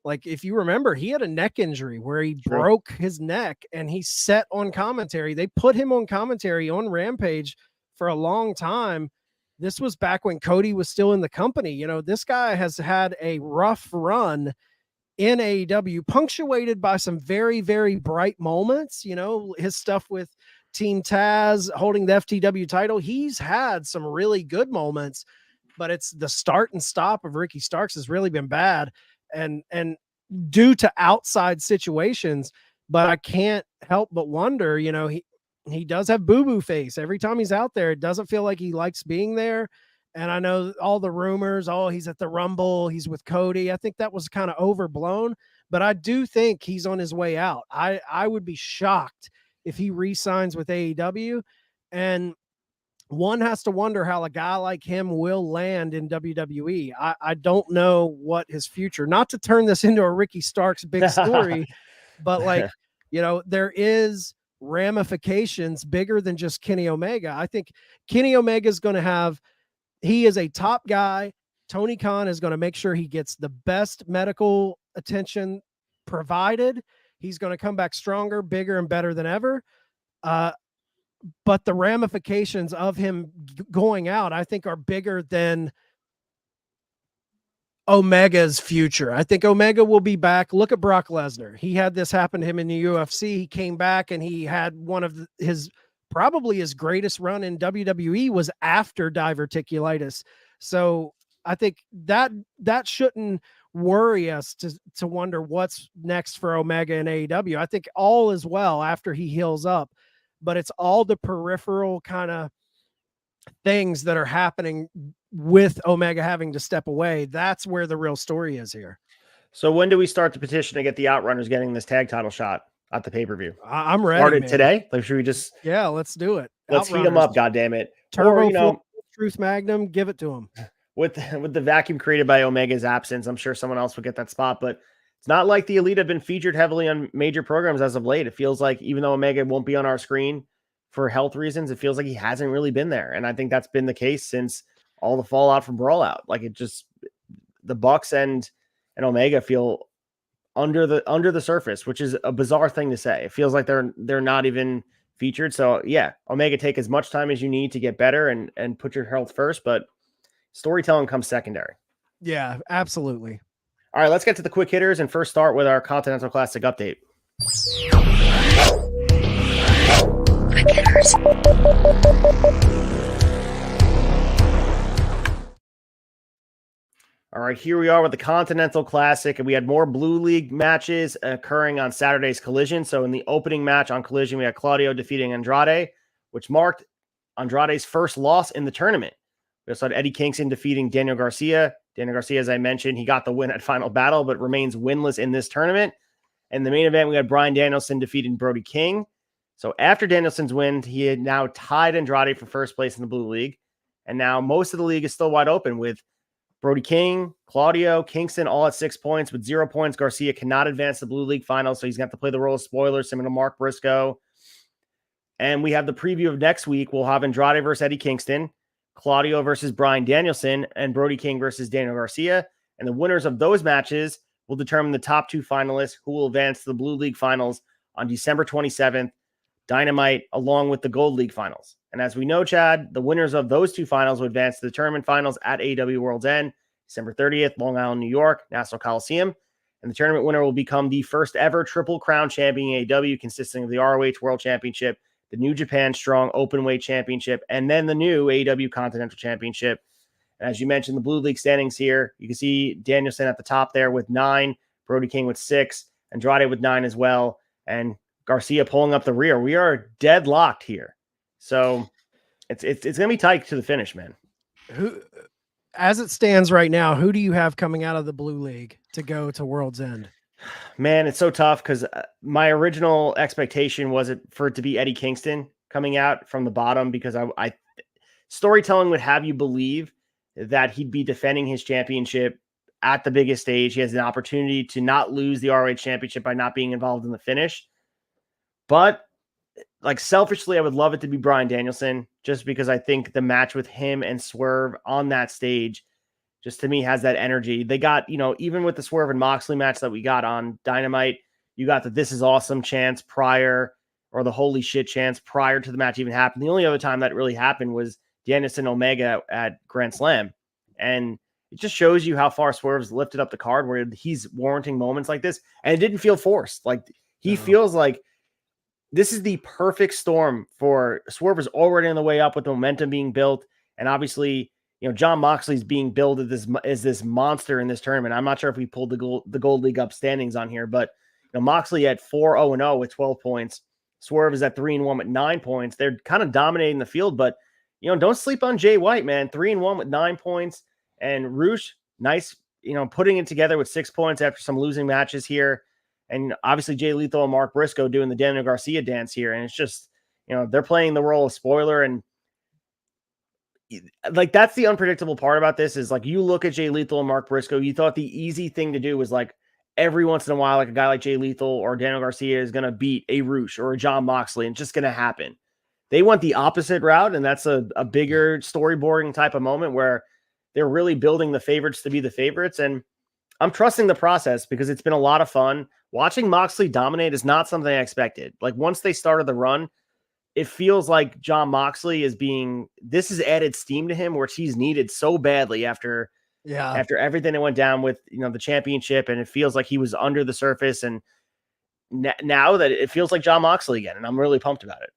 Speaker 2: Like, if you remember, he had a neck injury where he broke his neck and he sat on commentary. They put him on commentary on Rampage for a long time. This was back when Cody was still in the company. This guy has had a rough run in AEW, punctuated by some very, very bright moments. His stuff with Team Taz holding the FTW title. He's had some really good moments, but it's the start and stop of Ricky Starks has really been bad and due to outside situations. But I can't help but wonder, he does have boo-boo face. Every time he's out there, it doesn't feel like he likes being there. And I know all the rumors, he's at the Rumble, he's with Cody. I think that was kind of overblown, but I do think he's on his way out. I would be shocked if he re-signs with AEW. And one has to wonder how a guy like him will land in WWE. I don't know what his future, not to turn this into a Ricky Starks big story, but like, there is ramifications bigger than just Kenny Omega. I think Kenny Omega is going to he is a top guy. Tony Khan is going to make sure he gets the best medical attention provided. He's going to come back stronger, bigger, and better than ever. But the ramifications of him going out, I think, are bigger than Omega's future. I think Omega will be back. Look at Brock Lesnar. He had this happen to him in the UFC. He came back and he had one of probably his greatest run in WWE was after diverticulitis. So I think that shouldn't worry us to wonder what's next for Omega and AEW. I think all is well after he heals up, but it's all the peripheral kind of things that are happening with Omega having to step away. That's where the real story is here.
Speaker 1: So when do we start the petition to get the Outrunners getting this tag title shot at the pay-per-view?
Speaker 2: I'm ready.
Speaker 1: Started today? Like, should we just...
Speaker 2: Yeah, let's do it.
Speaker 1: Let's heat them up, goddammit.
Speaker 2: Turbo Truth Magnum, give it to him.
Speaker 1: With the vacuum created by Omega's absence, I'm sure someone else will get that spot, but it's not like the Elite have been featured heavily on major programs as of late. It feels like even though Omega won't be on our screen for health reasons, it feels like he hasn't really been there. And I think that's been the case since all the fallout from Brawlout. Like, it just, the Bucks and Omega feel under the surface, which is a bizarre thing to say. It feels like they're not even featured. So yeah, Omega, take as much time as you need to get better and put your health first, but storytelling comes secondary.
Speaker 2: Yeah, absolutely.
Speaker 1: All right, let's get to the quick hitters and first start with our Continental Classic update. Quick hitters. here we are with the Continental Classic, and we had more Blue League matches occurring on Saturday's Collision. So in the opening match on Collision, we had Claudio defeating Andrade, which marked Andrade's first loss in the tournament. We also had Eddie Kingston defeating Daniel Garcia. Daniel Garcia, as I mentioned, he got the win at Final Battle, but remains winless in this tournament. And the main event, we had Bryan Danielson defeating Brody King. So after Danielson's win, he had now tied Andrade for first place in the Blue League. And now most of the league is still wide open with Brody King, Claudio, Kingston, all at 6 points. With 0 points, Garcia cannot advance the Blue League Finals, so he's going to have to play the role of spoiler, similar to Mark Briscoe. And we have the preview of next week. We'll have Andrade versus Eddie Kingston, Claudio versus Bryan Danielson, and Brody King versus Daniel Garcia. And the winners of those matches will determine the top 2 finalists who will advance to the Blue League Finals on December 27th, Dynamite, along with the Gold League Finals. And as we know, Chad, the winners of those 2 finals will advance to the tournament finals at AEW World's End, December 30th, Long Island, New York, Nassau Coliseum. And the tournament winner will become the first ever Triple Crown champion in AEW, consisting of the ROH World Championship, the New Japan Strong Openweight Championship, and then the new AEW Continental Championship. And as you mentioned, the Blue League standings here, you can see Danielson at the top there with 9, Brody King with 6, Andrade with 9 as well, and Garcia pulling up the rear. We are deadlocked here. So it's going to be tight to the finish, man.
Speaker 2: Who, as it stands right now, who do you have coming out of the Blue League to go to World's End?
Speaker 1: Man, it's so tough because my original expectation was for it to be Eddie Kingston coming out from the bottom, because I storytelling would have you believe that he'd be defending his championship at the biggest stage. He has an opportunity to not lose the ROH championship by not being involved in the finish. But like selfishly, I would love it to be Bryan Danielson, just because I think the match with him and Swerve on that stage just to me has that energy. They got, even with the Swerve and Moxley match that we got on Dynamite, you got the "this is awesome" chants prior, or the "holy shit" chants prior to the match even happened. The only other time that really happened was Danielson Omega at Grand Slam. And it just shows you how far Swerve's lifted up the card, where he's warranting moments like this. And it didn't feel forced. Like he feels like this is the perfect storm for Swerve. Is already on the way up with momentum being built. And obviously, John Moxley's being billed as this monster in this tournament. I'm not sure if we pulled the Gold League up standings on here, but Moxley at 4-0-0 with 12 points. Swerve is at 3-1 with 9 points. They're kind of dominating the field, but don't sleep on Jay White, man. 3-1 with 9 points. And Roosh, nice, putting it together with 6 points after some losing matches here. And obviously Jay Lethal and Mark Briscoe doing the Daniel Garcia dance here. And it's just, they're playing the role of spoiler. And like, that's the unpredictable part about this is like, you look at Jay Lethal and Mark Briscoe, you thought the easy thing to do was like every once in a while, like a guy like Jay Lethal or Daniel Garcia is going to beat a Roosh or a John Moxley, and it's just going to happen. They went the opposite route. And that's a bigger storyboarding type of moment where they're really building the favorites to be the favorites. And I'm trusting the process because it's been a lot of fun. Watching Moxley dominate is not something I expected. Like once they started the run, it feels like John Moxley this has added steam to him, which he's needed so badly after everything that went down with, the championship. And it feels like he was under the surface. And now that it feels like John Moxley again, and I'm really pumped about it.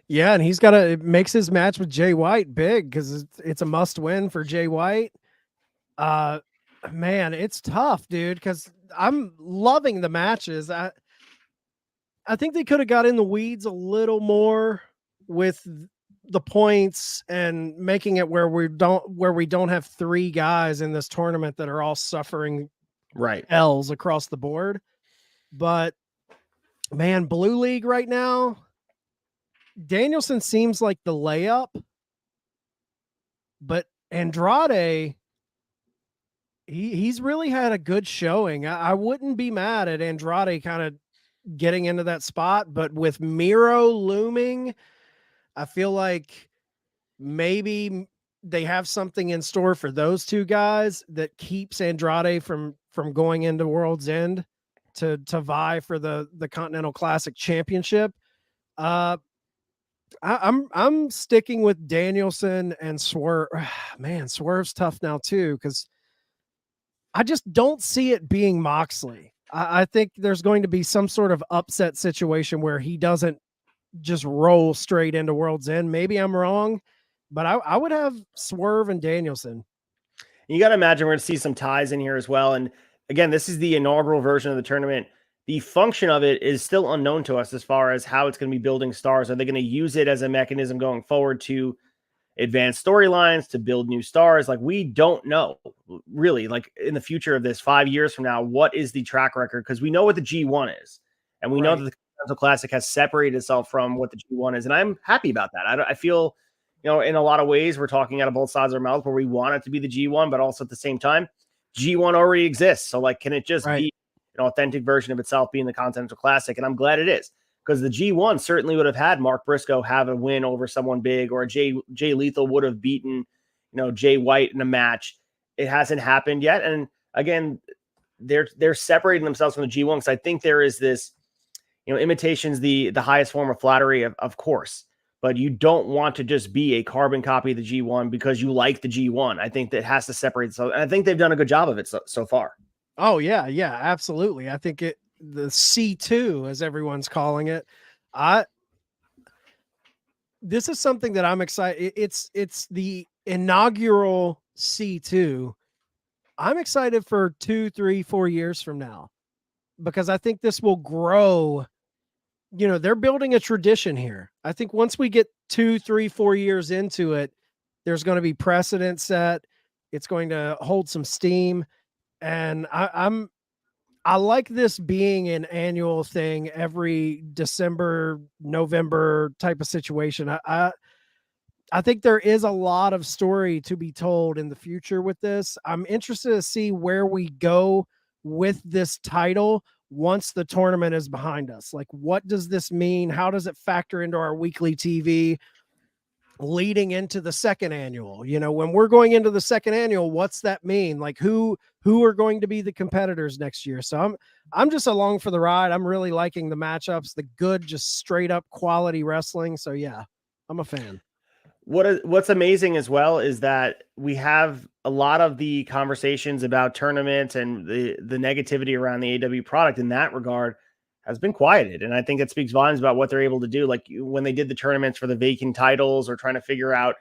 Speaker 2: Yeah. And it makes his match with Jay White big because it's a must win for Jay White. Man, it's tough, dude, because I'm loving the matches. I think they could have got in the weeds a little more with the points and making it where we don't have 3 guys in this tournament that are all suffering L's across the board. But man, Blue League right now, Danielson seems like the layup, but Andrade, he's really had a good showing. I wouldn't be mad at Andrade kind of getting into that spot, but with Miro looming, I feel like maybe they have something in store for those 2 guys that keeps Andrade from going into World's End to vie for the Continental Classic Championship. I'm sticking with Danielson and Swerve. Man, Swerve's tough now too, because I just don't see it being Moxley. I think there's going to be some sort of upset situation where he doesn't just roll straight into World's End. Maybe I'm wrong, but I would have Swerve and Danielson.
Speaker 1: You got to imagine we're going to see some ties in here as well. And again, this is the inaugural version of the tournament. The function of it is still unknown to us as far as how it's going to be building stars. Are they going to use it as a mechanism going forward to advance storylines, to build new stars? Like, we don't know really, like, in the future of this 5 years from now, what is the track record? Because we know what the G1 is, and we know that the Continental Classic has separated itself from what the G1 is, and I'm happy about that. I feel, in a lot of ways, we're talking out of both sides of our mouth where we want it to be the G1, but also at the same time, G1 already exists. So, like, can it just be an authentic version of itself being the Continental Classic? And I'm glad it is, because the G1 certainly would have had Mark Briscoe have a win over someone big, or Jay Lethal would have beaten, Jay White in a match. It hasn't happened yet. And again, they're separating themselves from the G1 because I think there is this, imitation's the highest form of flattery, of course, but you don't want to just be a carbon copy of the G1 because you like the G1. I think that has to separate itself. And I think they've done a good job of it so far.
Speaker 2: Oh yeah, absolutely. I think the C2, as everyone's calling it, this is something that I'm excited. It's the inaugural C2. I'm excited for 2, 3, 4 years from now, because I think this will grow. They're building a tradition here. I think once we get 2, 3, 4 years into it, there's going to be precedent set. It's going to hold some steam. And I like this being an annual thing every December, November type of situation. I think there is a lot of story to be told in the future with this. I'm interested to see where we go with this title once the tournament is behind us. Like, what does this mean? How does it factor into our weekly TV leading into the second annual? When we're going into the second annual, what's that mean? Like, who are going to be the competitors next year? So I'm just along for the ride. I'm really liking the matchups, the good, just straight up quality wrestling. So yeah, I'm a fan.
Speaker 1: What's amazing as well is that we have a lot of the conversations about tournaments and the negativity around the AW product in that regard has been quieted. And I think it speaks volumes about what they're able to do. Like when they did the tournaments for the vacant titles, or trying to figure out,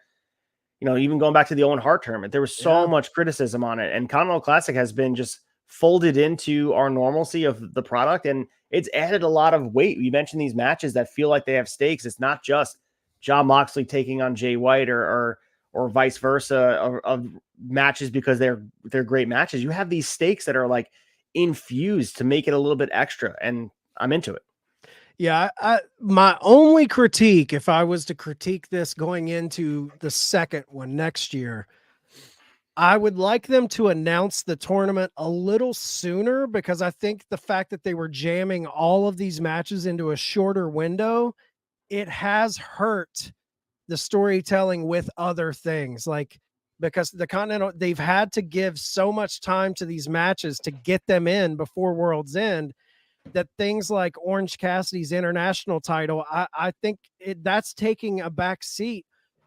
Speaker 1: even going back to the Owen Hart tournament, there was so much criticism on it. And Continental Classic has been just folded into our normalcy of the product. And it's added a lot of weight. You mentioned these matches that feel like they have stakes. It's not just Jon Moxley taking on Jay White or vice versa of matches because they're great matches. You have these stakes that are like infused to make it a little bit extra, and I'm into it.
Speaker 2: Yeah, my only critique, if I was to critique this going into the second one next year, I would like them to announce the tournament a little sooner, because I think the fact that they were jamming all of these matches into a shorter window, it has hurt the storytelling with other things. Like, because the Continental, they've had to give so much time to these matches to get them in before World's End, that things like Orange Cassidy's international title, I think that's taking a back seat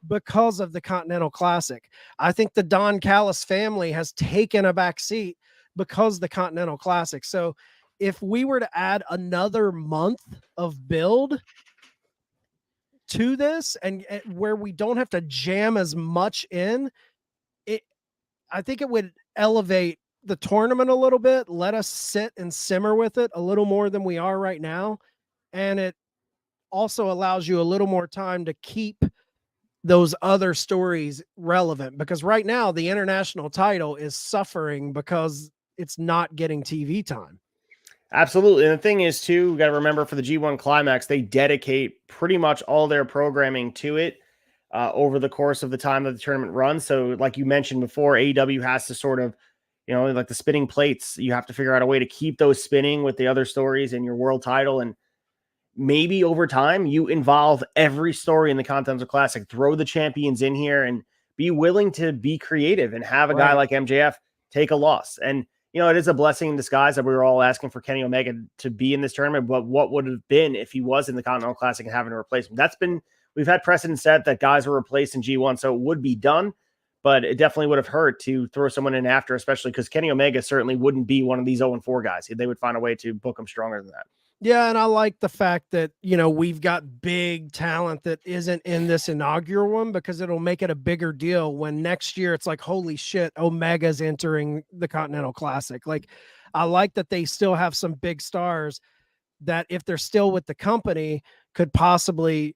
Speaker 2: because of the Continental Classic. I think the Don Callis family has taken a back seat because the Continental Classic. So if we were to add another month of build to this, and where we don't have to jam as much in it, I think it would elevate the tournament a little bit, let us sit and simmer with it a little more than we are right now. And it also allows you a little more time to keep those other stories relevant, because right now the international title is suffering because it's not getting TV time.
Speaker 1: Absolutely. And the thing is, too, we got to remember, for the G1 Climax, they dedicate pretty much all their programming to it over the course of the time that the tournament runs. So like you mentioned before, AEW has to sort of, like the spinning plates, you have to figure out a way to keep those spinning with the other stories in your world title. And maybe over time you involve every story in the Continental Classic, throw the champions in here, and be willing to be creative and have a guy like MJF take a loss. And it is a blessing in disguise that we were all asking for Kenny Omega to be in this tournament, but what would have been if he was in the Continental Classic and having to replace him? We've had precedent set that guys were replaced in G1, so it would be done, but it definitely would have hurt to throw someone in after, especially because Kenny Omega certainly wouldn't be one of these 0-4 guys. They would find a way to book him stronger than that.
Speaker 2: Yeah, and I like the fact that, we've got big talent that isn't in this inaugural one, because it'll make it a bigger deal when next year it's like, holy shit, Omega's entering the Continental Classic. Like, I like that they still have some big stars that, if they're still with the company, could possibly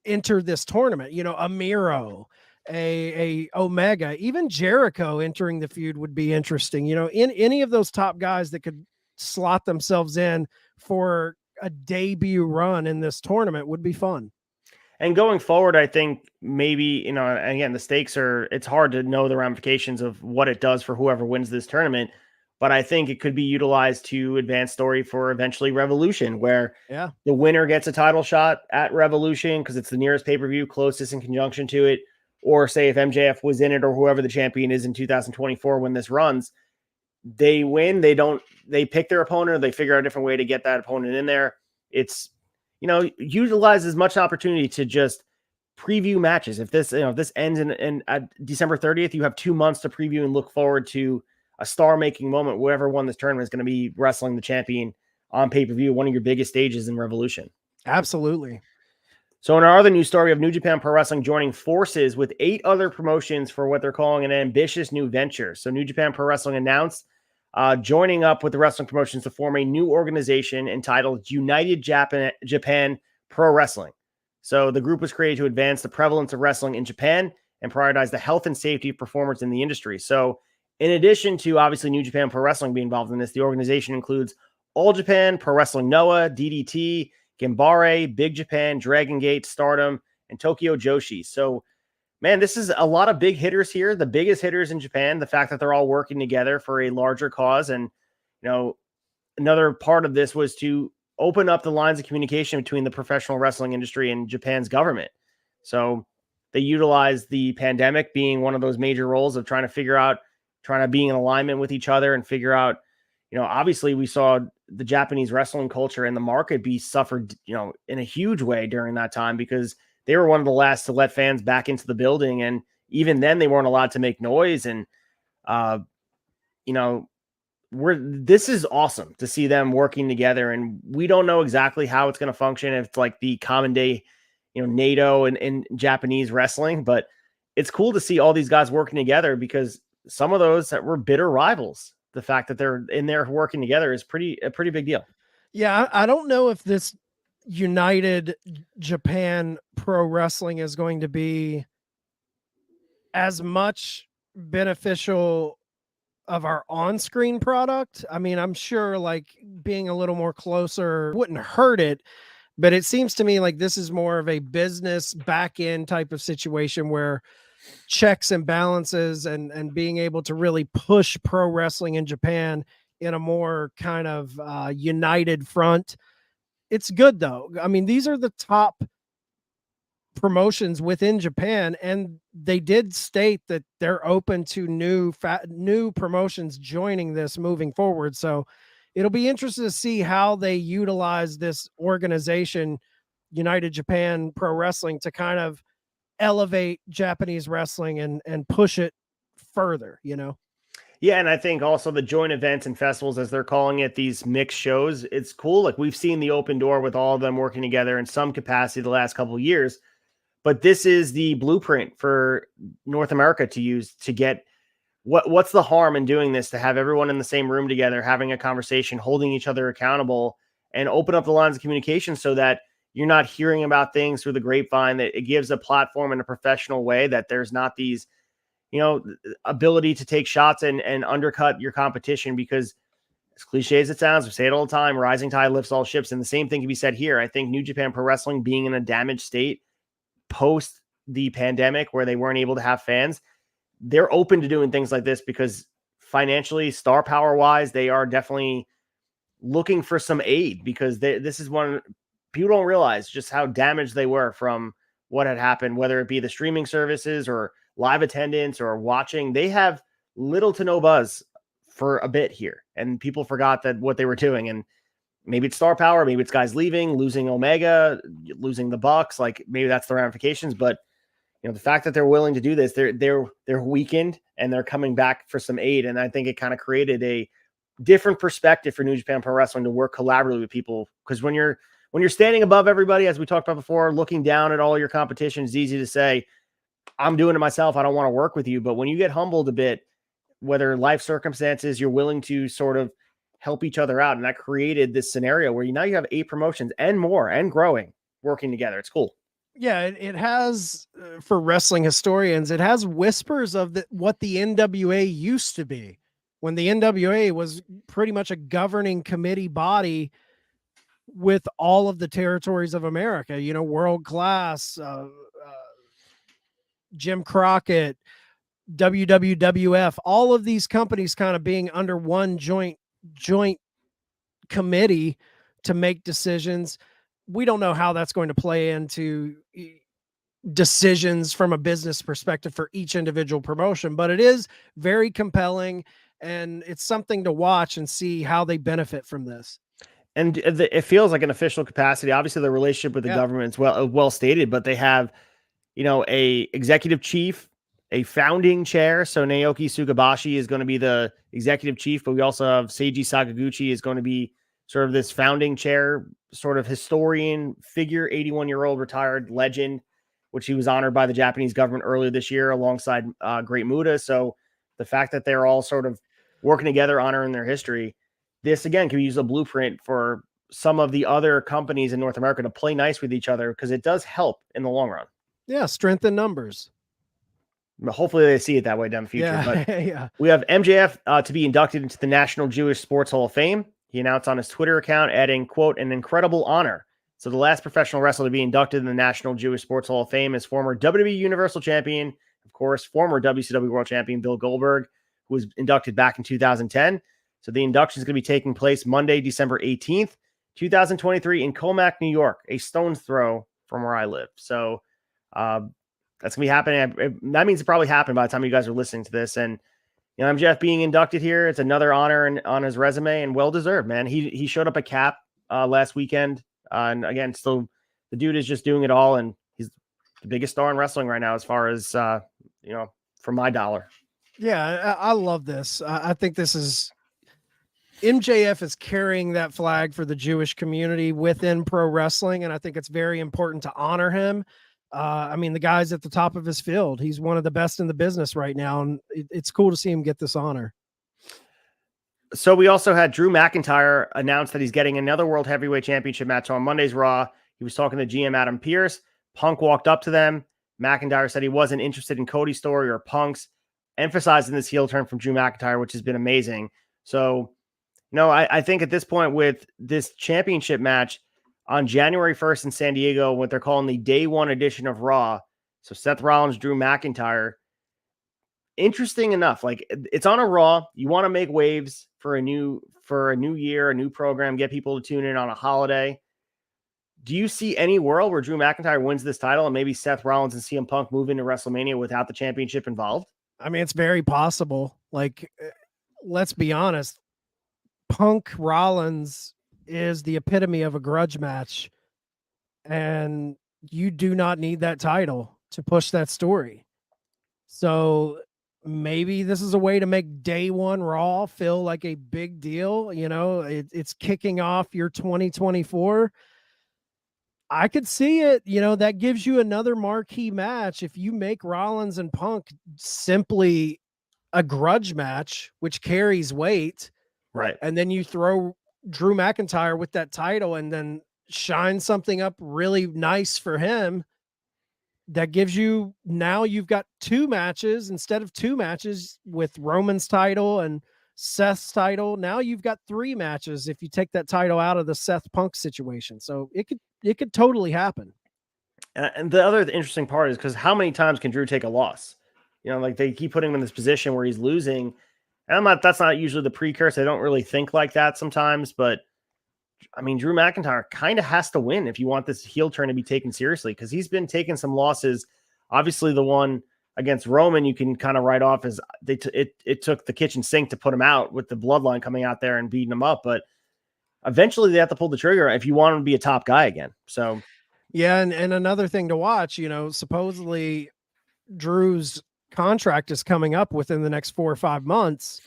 Speaker 2: enter this tournament. A Miro, a Omega, even Jericho entering the feud would be interesting. In any of those top guys that could slot themselves in for a debut run in this tournament would be fun.
Speaker 1: And going forward, I think maybe, again, the stakes it's hard to know the ramifications of what it does for whoever wins this tournament. But I think it could be utilized to advance story for eventually Revolution, where the winner gets a title shot at Revolution because it's the nearest pay-per-view, closest in conjunction to it. Or say if MJF was in it, or whoever the champion is in 2024 when this runs, they win. They pick their opponent, or they figure out a different way to get that opponent in there. It's, utilize as much opportunity to just preview matches. If this, if this ends in December 30th, you have 2 months to preview and look forward to a star-making moment. Whoever won this tournament is going to be wrestling the champion on pay-per-view, one of your biggest stages in Revolution.
Speaker 2: Absolutely.
Speaker 1: So in our other news story, we have New Japan Pro Wrestling joining forces with 8 other promotions for what they're calling an ambitious new venture. So New Japan Pro Wrestling announced joining up with the wrestling promotions to form a new organization entitled United Japan Pro Wrestling. So the group was created to advance the prevalence of wrestling in Japan and prioritize the health and safety of performers in the industry. So in addition to obviously New Japan Pro Wrestling being involved in this, the organization includes All Japan, Pro Wrestling Noah, DDT, Gambare, Big Japan, Dragon Gate, Stardom, and Tokyo Joshi. So, man, this is a lot of big hitters here, the biggest hitters in Japan, the fact that they're all working together for a larger cause. And, another part of this was to open up the lines of communication between the professional wrestling industry and Japan's government. So they utilized the pandemic being one of those major roles of trying to be in alignment with each other and figure out, obviously we saw the Japanese wrestling culture and the market be suffered, in a huge way during that time, because they were one of the last to let fans back into the building. And even then they weren't allowed to make noise. And, this is awesome to see them working together. And we don't know exactly how it's going to function. If it's like the common day, NATO and Japanese wrestling, but it's cool to see all these guys working together, because some of those that were bitter rivals, the fact that they're in there working together is a pretty big deal.
Speaker 2: Yeah. I don't know if this United Japan Pro Wrestling is going to be as much beneficial of our on-screen product. I mean, I'm sure like being a little more closer wouldn't hurt it, but it seems to me like this is more of a business back end type of situation where checks and balances and being able to really push pro wrestling in Japan in a more kind of united front. It's good though. I mean, these are the top promotions within Japan, and they did state that they're open to new promotions joining this moving forward. So it'll be interesting to see how they utilize this organization, United Japan Pro Wrestling, to kind of elevate Japanese wrestling and push it further,
Speaker 1: Yeah, and I think also the joint events and festivals, as they're calling it, these mixed shows, it's cool. Like we've seen the open door with all of them working together in some capacity the last couple of years. But this is the blueprint for North America to use to get what's the harm in doing this, to have everyone in the same room together, having a conversation, holding each other accountable, and open up the lines of communication so that you're not hearing about things through the grapevine, that it gives a platform in a professional way, that there's not these, ability to take shots and undercut your competition, because as cliche as it sounds, we say it all the time, rising tide lifts all ships. And the same thing can be said here. I think New Japan Pro Wrestling being in a damaged state post the pandemic where they weren't able to have fans, they're open to doing things like this because financially, star power wise, they are definitely looking for some aid, because this is one people don't realize just how damaged they were from what had happened, whether it be the streaming services or live attendance or watching. They have little to no buzz for a bit here, and people forgot that what they were doing. And maybe it's star power, maybe it's guys leaving, losing Omega, losing the Bucks. Like maybe that's the ramifications. But the fact that they're willing to do this, they're weakened and they're coming back for some aid. And I think it kind of created a different perspective for New Japan Pro Wrestling to work collaboratively with people. Because when you're standing above everybody, as we talked about before, looking down at all your competition, it's easy to say, I'm doing it myself, I don't want to work with you. But when you get humbled a bit, whether life circumstances, you're willing to sort of help each other out. And that created this scenario where now you have 8 promotions and more and growing working together. It's cool.
Speaker 2: Yeah, it has, for wrestling historians, it has whispers of what the NWA used to be, when the NWA was pretty much a governing committee body with all of the territories of America, World Class, Jim Crockett, WWF, all of these companies kind of being under one joint committee to make decisions. We don't know how that's going to play into decisions from a business perspective for each individual promotion, but it is very compelling, and it's something to watch and see how they benefit from this.
Speaker 1: And it feels like an official capacity. Obviously, the relationship with the government is well stated, but they have, a executive chief, a founding chair. So Naoki Sugabashi is going to be the executive chief, but we also have Seiji Sakaguchi is going to be sort of this founding chair, sort of historian figure, 81-year-old retired legend, which he was honored by the Japanese government earlier this year alongside Great Muta. So the fact that they're all sort of working together, honoring their history, this again can be used as a blueprint for some of the other companies in North America to play nice with each other, because it does help in the long run.
Speaker 2: Yeah, strength in numbers.
Speaker 1: Hopefully they see it that way down the future.
Speaker 2: Yeah,
Speaker 1: but
Speaker 2: yeah.
Speaker 1: We have MJF to be inducted into the National Jewish Sports Hall of Fame. He announced on his Twitter account, adding, quote, an incredible honor. So the last professional wrestler to be inducted in the National Jewish Sports Hall of Fame is former WWE Universal Champion, of course, former WCW World Champion Bill Goldberg, who was inducted back in 2010. So the induction is going to be taking place Monday, December 18th, 2023 in Comac, New York, a stone's throw from where I live. So that's going to be happening. That means it probably happened by the time you guys are listening to this. And, MJF being inducted here, it's another honor on his resume, and well-deserved, man. He showed up at Cap last weekend. And again, still the dude is just doing it all. And he's the biggest star in wrestling right now, as far as, for my dollar.
Speaker 2: Yeah, I love this. I think this is, MJF is carrying that flag for the Jewish community within pro wrestling, and I think it's very important to honor him. The guy's at the top of his field. He's one of the best in the business right now, and it's cool to see him get this honor.
Speaker 1: So we also had Drew McIntyre announce that he's getting another World Heavyweight Championship match on Monday's Raw. He was talking to GM Adam Pearce. Punk walked up to them. McIntyre said he wasn't interested in Cody's story or Punk's, emphasizing this heel turn from Drew McIntyre, which has been amazing. So, I think at this point with this championship match on January 1st in San Diego, what they're calling the Day 1 edition of Raw. So Seth Rollins, Drew McIntyre. Interesting enough, like it's on a Raw. You want to make waves for a new year, a new program, get people to tune in on a holiday. Do you see any world where Drew McIntyre wins this title and maybe Seth Rollins and CM Punk move into WrestleMania without the championship involved?
Speaker 2: It's very possible. Like, let's be honest. Punk Rollins is the epitome of a grudge match, and you do not need that title to push that story. So maybe this is a way to make Day 1 Raw feel like a big deal. It's kicking off your 2024. I could see it. That gives you another marquee match. If you make Rollins and Punk simply a grudge match, which carries weight,
Speaker 1: right?
Speaker 2: And then you throw Drew McIntyre with that title and then shine something up really nice for him. That gives you, now you've got 2 matches instead of 2 matches with Roman's title and Seth's title. Now you've got 3 matches if you take that title out of the Seth Punk situation. So it could totally happen.
Speaker 1: And the other interesting part is because how many times can Drew take a loss? Like they keep putting him in this position where he's losing. And that's not usually the precursor. I don't really think like that sometimes, but Drew McIntyre kind of has to win if you want this heel turn to be taken seriously, because he's been taking some losses. Obviously, the one against Roman, you can kind of write off as it took the kitchen sink to put him out with the bloodline coming out there and beating him up. But eventually they have to pull the trigger if you want him to be a top guy again. So,
Speaker 2: yeah. And another thing to watch, supposedly Drew's contract is coming up within the next 4 or 5 months.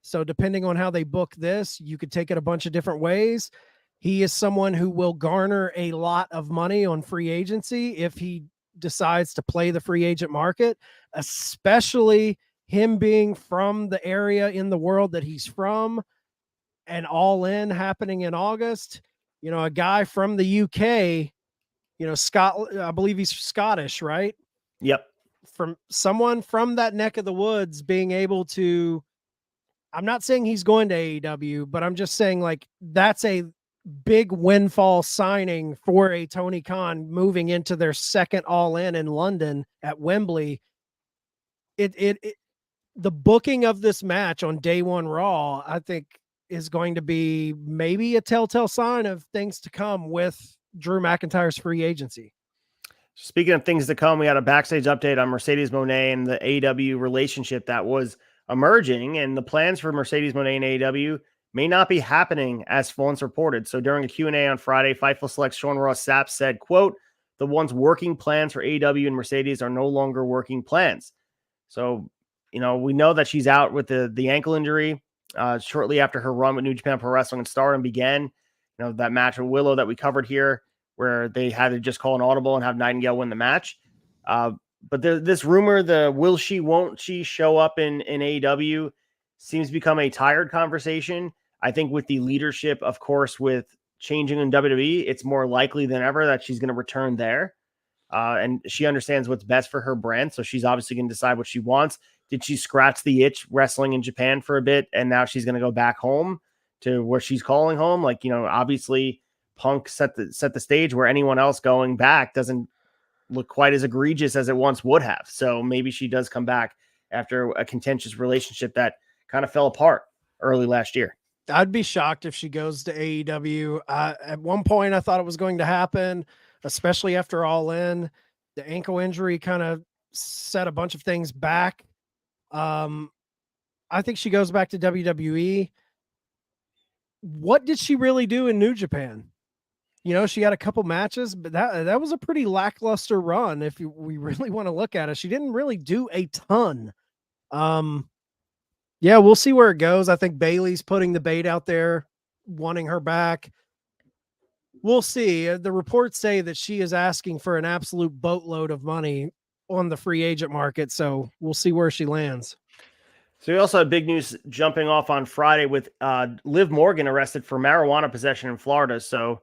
Speaker 2: So depending on how they book this, you could take it a bunch of different ways. He is someone who will garner a lot of money on free agency if he decides to play the free agent market, especially him being from the area in the world that he's from, and All In happening in August. You know, a guy from the UK, you know, I believe he's Scottish, right?
Speaker 1: Yep.
Speaker 2: From someone from that neck of the woods being able to, I'm not saying he's going to AEW, but I'm just saying like that's a big windfall signing for a Tony Khan moving into their second All In London at Wembley. The booking of this match on day one Raw, I think, is going to be maybe a telltale sign of things to come with Drew McIntyre's free agency.
Speaker 1: Speaking of things to come, we had a backstage update on Mercedes Moné and the AEW relationship that was emerging, and the plans for Mercedes Moné and AEW may not be happening as once reported. So during a Q&A on Friday, Fightful Select's Sean Ross Sapp said, quote, "The once working plans for AEW and Mercedes are no longer working plans." So, you know, we know that she's out with the ankle injury shortly after her run with New Japan Pro Wrestling and Stardom began. You know, that match with Willow that we covered here, where they had to just call an audible and have Nightingale win the match. But this rumor, the will she, won't she show up in AEW, seems to become a tired conversation. I think with the leadership, of course, with changing in WWE, it's more likely than ever that she's going to return there. And she understands what's best for her brand. So she's obviously going to decide what she wants. Did she scratch the itch wrestling in Japan for a bit, and now she's going to go back home to where she's calling home? Like, you know, obviously Punk set the stage where anyone else going back doesn't look quite as egregious as it once would have. So maybe she does come back after a contentious relationship that kind of fell apart early last year.
Speaker 2: I'd be shocked if she goes to AEW. At one point, I thought it was going to happen, especially after All In. The ankle injury kind of set a bunch of things back. I think she goes back to WWE. What did she really do in New Japan? You know, she had a couple matches, but that was a pretty lackluster run. If we really want to look at it, she didn't really do a ton. Yeah, we'll see where it goes. I think Bailey's putting the bait out there, wanting her back. We'll see. The reports say that she is asking for an absolute boatload of money on the free agent market. So we'll see where she lands.
Speaker 1: So we also had big news jumping off on Friday with Liv Morgan arrested for marijuana possession in Florida. So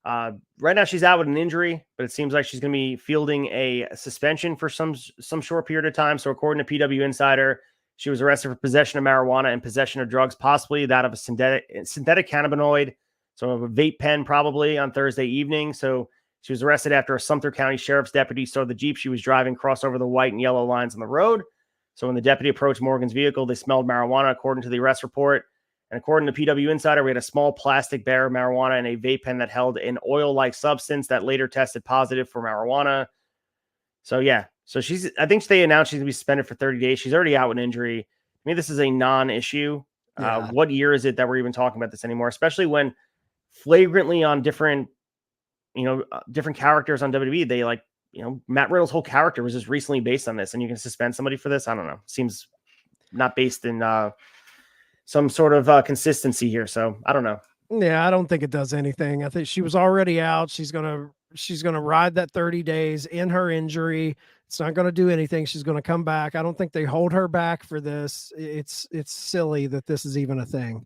Speaker 1: right now she's out with an injury, but it seems like she's going to be fielding a suspension for some short period of time. So according to PW Insider, she was arrested for possession of marijuana and possession of drugs, possibly that of a synthetic cannabinoid, so a vape pen probably, on Thursday evening. So she was arrested after a Sumter County Sheriff's deputy saw the Jeep she was driving cross over the white and yellow lines on the road. So when the deputy approached Morgan's vehicle, they smelled marijuana, according to the arrest report. And according to PW Insider, we had a small plastic bear of marijuana and a vape pen that held an oil-like substance that later tested positive for marijuana. So yeah, so I think they announced she's going to be suspended for 30 days. She's already out with an injury. I mean, this is a non-issue. Yeah. What year is it that we're even talking about this anymore? Especially when flagrantly on different characters on WWE, they like, Matt Riddle's whole character was just recently based on this, and you can suspend somebody for this. I don't know. Seems not based in some sort of consistency here. So I don't know.
Speaker 2: Yeah, I don't think it does anything. I think she was already out. She's gonna ride that 30 days in her injury. It's not going to do anything. She's going to come back. I don't think they hold her back for this. It's silly that this is even a thing.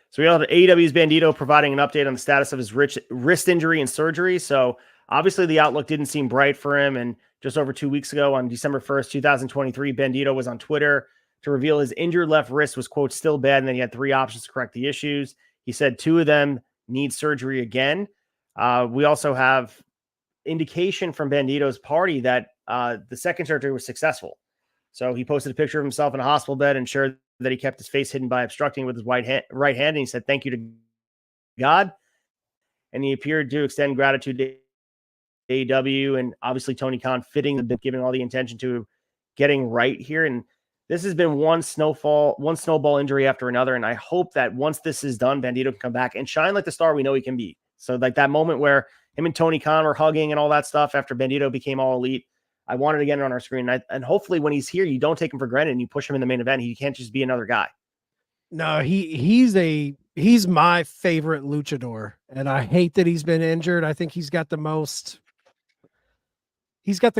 Speaker 1: So we have AEW's Bandito providing an update on the status of his wrist injury and surgery. So obviously the outlook didn't seem bright for him. And just over 2 weeks ago, on December 1st, 2023, Bandito was on Twitter to reveal his injured left wrist was, quote, still bad. And then he had 3 options to correct the issues. He said 2 of them need surgery again. We also have indication from Bandito's party that the second surgery was successful. So he posted a picture of himself in a hospital bed and shared that he kept his face hidden by obstructing with his right hand. And he said, "Thank you to God." And he appeared to extend gratitude to AEW and obviously Tony Khan fitting the bit, giving all the intention to getting right here. And this has been one snowball injury after another. And I hope that once this is done, Bandito can come back and shine like the star we know he can be. So like that moment where him and Tony Khan were hugging and all that stuff after Bandito became All Elite, I wanted to get it on our screen. And hopefully when he's here, you don't take him for granted and you push him in the main event. He can't just be another guy.
Speaker 2: No, he's my favorite luchador, and I hate that he's been injured. I think he's got the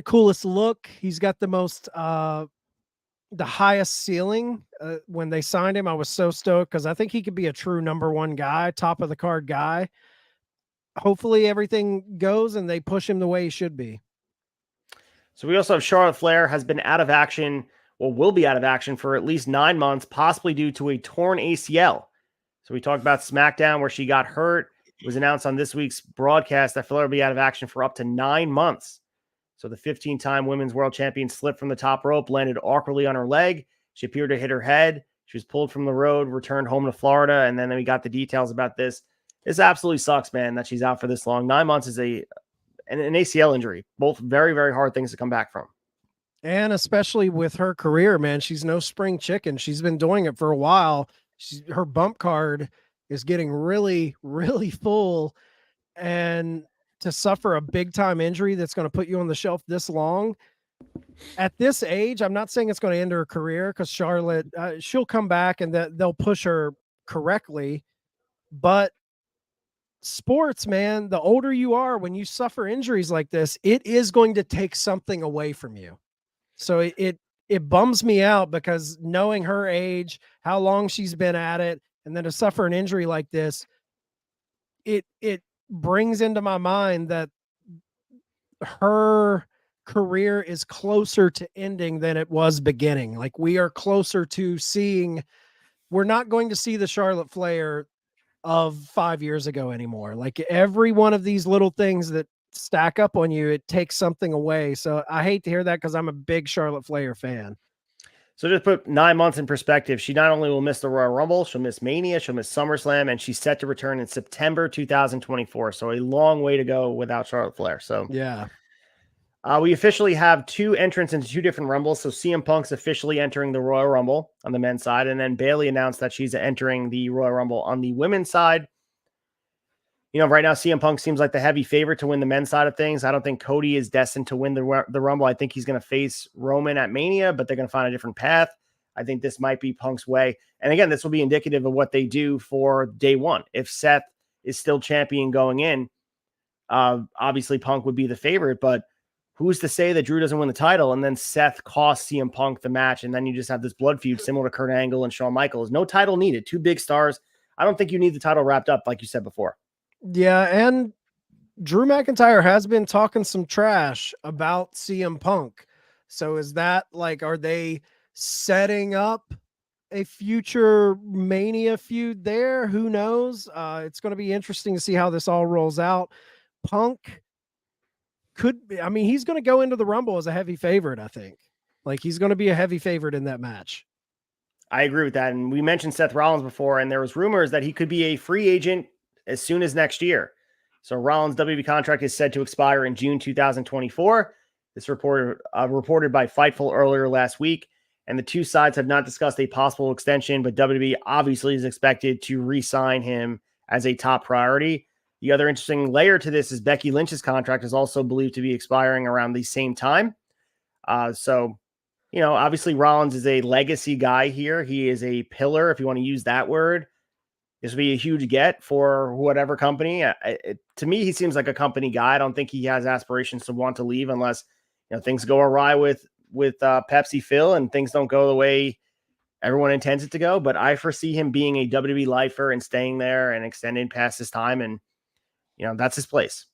Speaker 2: coolest look. He's got the highest ceiling. When they signed him, I was so stoked because I think he could be a true number one guy, top of the card guy. Hopefully everything goes and they push him the way he should be.
Speaker 1: So we also have Charlotte Flair has been out of action, or will be out of action for at least 9 months, possibly due to a torn ACL. So we talked about SmackDown where she got hurt. It was announced on this week's broadcast that Flair will be out of action for up to 9 months. So the 15-time women's world champion slipped from the top rope, landed awkwardly on her leg. She appeared to hit her head. She was pulled from the road, returned home to Florida, and then we got the details about this. This absolutely sucks, man, that she's out for this long. 9 months is an ACL injury. Both very, very hard things to come back from.
Speaker 2: And especially with her career, man, she's no spring chicken. She's been doing it for a while. Her bump card is getting really, really full. And to suffer a big time injury that's going to put you on the shelf this long at this age, I'm not saying it's going to end her career because Charlotte, she'll come back and they'll push her correctly. But sports, man, the older you are, when you suffer injuries like this, it is going to take something away from you. So it bums me out because knowing her age, how long she's been at it, and then to suffer an injury like this, it brings into my mind that her career is closer to ending than it was beginning. Like we are closer to we're not going to see the Charlotte Flair of 5 years ago anymore. Like every one of these little things that stack up on you, it takes something away. So I hate to hear that because I'm a big Charlotte Flair fan.
Speaker 1: So just put 9 months in perspective, she not only will miss the Royal Rumble, she'll miss Mania, she'll miss SummerSlam, and she's set to return in September 2024. So a long way to go without Charlotte Flair. So
Speaker 2: yeah.
Speaker 1: We officially have 2 entrants into 2 different Rumbles. So CM Punk's officially entering the Royal Rumble on the men's side. And then Bayley announced that she's entering the Royal Rumble on the women's side. You know, right now, CM Punk seems like the heavy favorite to win the men's side of things. I don't think Cody is destined to win the Rumble. I think he's going to face Roman at Mania, but they're going to find a different path. I think this might be Punk's way. And again, this will be indicative of what they do for day one. If Seth is still champion going in, obviously Punk would be the favorite, but who's to say that Drew doesn't win the title and then Seth costs CM Punk the match, and then you just have this blood feud similar to Kurt Angle and Shawn Michaels. No title needed. 2 big stars. I don't think you need the title wrapped up like you said before.
Speaker 2: Yeah, and Drew McIntyre has been talking some trash about CM Punk. So is that like, are they setting up a future Mania feud there? Who knows? It's going to be interesting to see how this all rolls out. Punk could be, I mean, he's going to go into the Rumble as a heavy favorite, I think. Like he's going to be a heavy favorite in that match.
Speaker 1: I agree with that. And we mentioned Seth Rollins before, and there was rumors that he could be a free agent as soon as next year. So Rollins' WWE contract is said to expire in June 2024. This reported by Fightful earlier last week. And the 2 sides have not discussed a possible extension, but WWE obviously is expected to re-sign him as a top priority. The other interesting layer to this is Becky Lynch's contract is also believed to be expiring around the same time. So, you know, obviously Rollins is a legacy guy here. He is a pillar, if you want to use that word. This would be a huge get for whatever company. To me, he seems like a company guy. I don't think he has aspirations to want to leave unless, you know, things go awry with Pepsi Phil and things don't go the way everyone intends it to go. But I foresee him being a WWE lifer and staying there and extending past his time. And, you know, that's his place.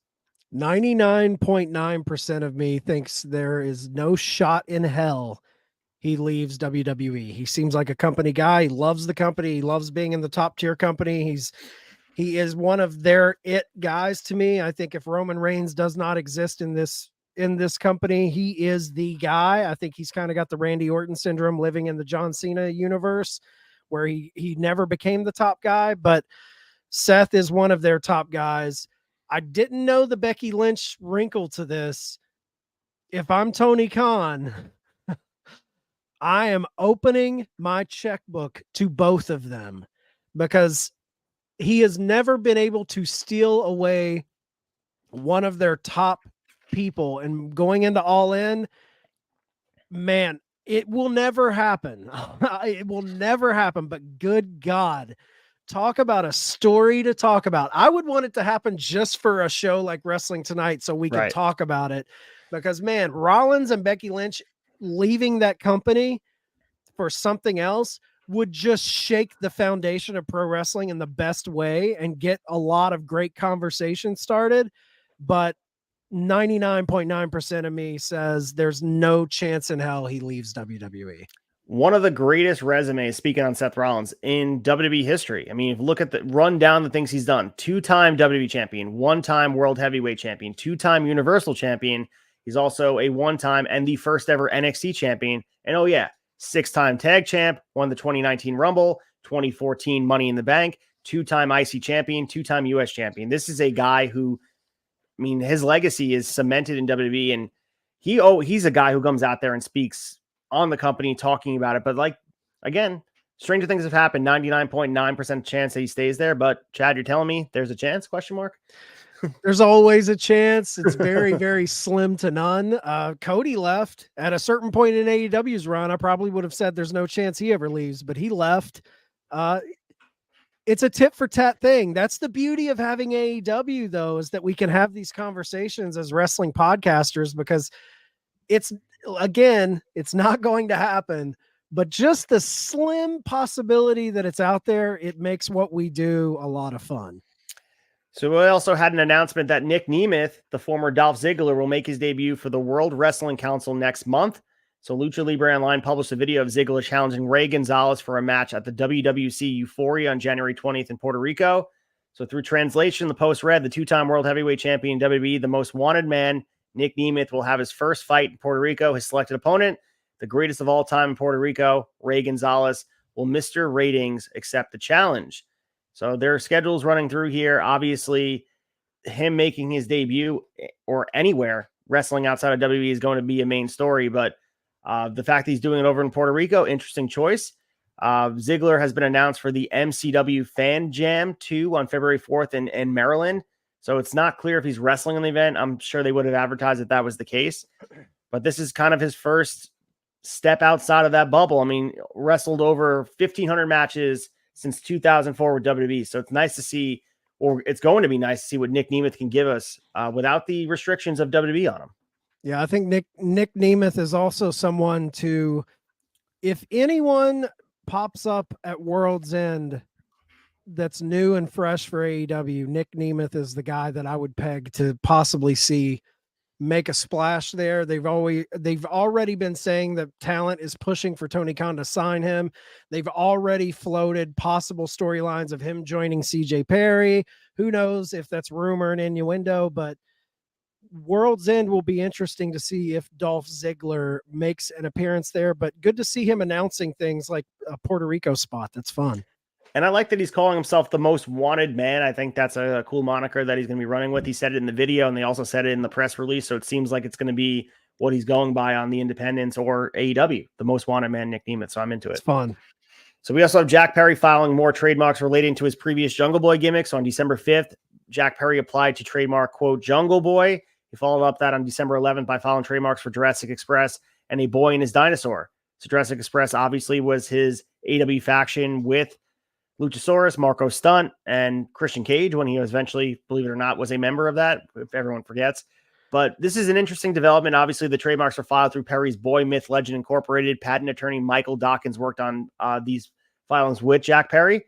Speaker 2: 99.9% of me thinks there is no shot in hell he leaves WWE. He seems like a company guy. He loves the company. He loves being in the top tier company. He is one of their it guys to me. I think if Roman Reigns does not exist in this company, he is the guy. I think he's kind of got the Randy Orton syndrome living in the John Cena universe where he never became the top guy, but Seth is one of their top guys. I didn't know the Becky Lynch wrinkle to this. If I'm Tony Khan, I am opening my checkbook to both of them because he has never been able to steal away one of their top people, and going into All In, man, It will never happen. It will never happen. But good God, talk about a story to talk about. I would want it to happen just for a show like Wrestling Tonight so we can
Speaker 1: Right.
Speaker 2: talk about it. Because, man, Rollins and Becky Lynch leaving that company for something else would just shake the foundation of pro wrestling in the best way and get a lot of great conversation started. But 99.9% of me says there's no chance in hell he leaves WWE.
Speaker 1: One of the greatest resumes, speaking on Seth Rollins, in WWE history. I mean, if you look at run down the things he's done: 2-time WWE champion, 1-time world heavyweight champion, 2-time universal champion. He's also a 1-time and the first ever NXT champion. And 6-time tag champ, won the 2019 Rumble, 2014 Money in the Bank, 2-time IC champion, 2-time US champion. This is a guy who, I mean, his legacy is cemented in WWE, and he's a guy who comes out there and speaks on the company, talking about it. But like, again, stranger things have happened. 99.9% chance that he stays there. But Chad, you're telling me there's a chance? Question mark.
Speaker 2: There's always a chance. It's very, very slim to none. Cody left at a certain point in AEW's run. I probably would have said there's no chance he ever leaves, but he left. It's a tit for tat thing. That's the beauty of having AEW, though, is that we can have these conversations as wrestling podcasters, because it's not going to happen, but just the slim possibility that it's out there, it makes what we do a lot of fun.
Speaker 1: So we also had an announcement that Nick Nemeth, the former Dolph Ziggler, will make his debut for the World Wrestling Council next month. So Lucha Libre Online published a video of Ziggler challenging Ray Gonzalez for a match at the WWC Euphoria on January 20th in Puerto Rico. So through translation, the post read, the 2-time world heavyweight champion WWE, the most wanted man, Nick Nemeth, will have his first fight in Puerto Rico. His selected opponent, the greatest of all time in Puerto Rico, Ray Gonzalez, will Mr. Ratings accept the challenge. So their schedule's running through here. Obviously, him making his debut or anywhere wrestling outside of WWE is going to be a main story. But the fact that he's doing it over in Puerto Rico, interesting choice. Ziggler has been announced for the MCW Fan Jam 2 on February 4th in Maryland. So it's not clear if he's wrestling in the event. I'm sure they would have advertised that was the case. But this is kind of his first step outside of that bubble. I mean, wrestled over 1,500 matches since 2004 with WWE. So it's nice to see, or it's going to be nice to see what Nick Nemeth can give us without the restrictions of WWE on him.
Speaker 2: Yeah, I think Nick Nemeth is also someone to, if anyone pops up at World's End that's new and fresh for AEW, Nick Nemeth is the guy that I would peg to possibly see make a splash there. They've already been saying that talent is pushing for Tony Khan to sign him. They've already floated possible storylines of him joining CJ Perry. Who knows if that's rumor and innuendo, but World's End will be interesting to see if Dolph Ziggler makes an appearance there, but good to see him announcing things like a Puerto Rico spot. That's fun.
Speaker 1: And I like that he's calling himself the most wanted man. I think that's a cool moniker that he's going to be running with. He said it in the video, and they also said it in the press release. So it seems like it's going to be what he's going by on the independents or AEW, the most wanted man, Nick Nemeth. So I'm into it.
Speaker 2: It's fun.
Speaker 1: So we also have Jack Perry filing more trademarks relating to his previous Jungle Boy gimmicks. On December 5th, Jack Perry applied to trademark, quote, Jungle Boy. He followed up that on December 11th by filing trademarks for Jurassic Express and a boy and his dinosaur. So Jurassic Express obviously was his AW faction with Luchasaurus, Marco Stunt, and Christian Cage when he eventually, believe it or not, was a member of that, if everyone forgets. But this is an interesting development. Obviously, the trademarks are filed through Perry's Boy Myth Legend Incorporated. Patent attorney Michael Dawkins worked on these filings with Jack Perry.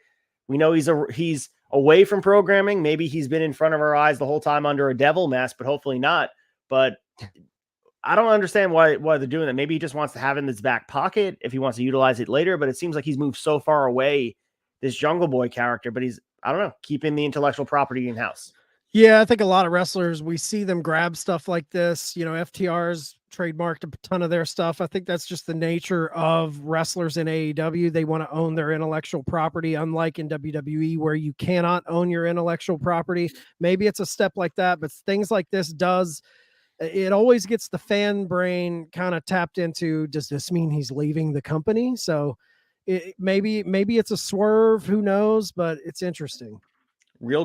Speaker 1: We know he's away from programming. Maybe he's been in front of our eyes the whole time under a devil mask, but hopefully not. But I don't understand why they're doing that. Maybe he just wants to have it in his back pocket if he wants to utilize it later. But it seems like he's moved so far away, this Jungle Boy character, but he's, I don't know, keeping the intellectual property in-house.
Speaker 2: Yeah, I think a lot of wrestlers, we see them grab stuff like this. You know, FTR's trademarked a ton of their stuff. I think that's just the nature of wrestlers in AEW. They want to own their intellectual property, unlike in WWE where you cannot own your intellectual property. Maybe it's a step like that, but things like this it always gets the fan brain kind of tapped into, does this mean he's leaving the company? So maybe it's a swerve, who knows, but it's interesting.
Speaker 1: Real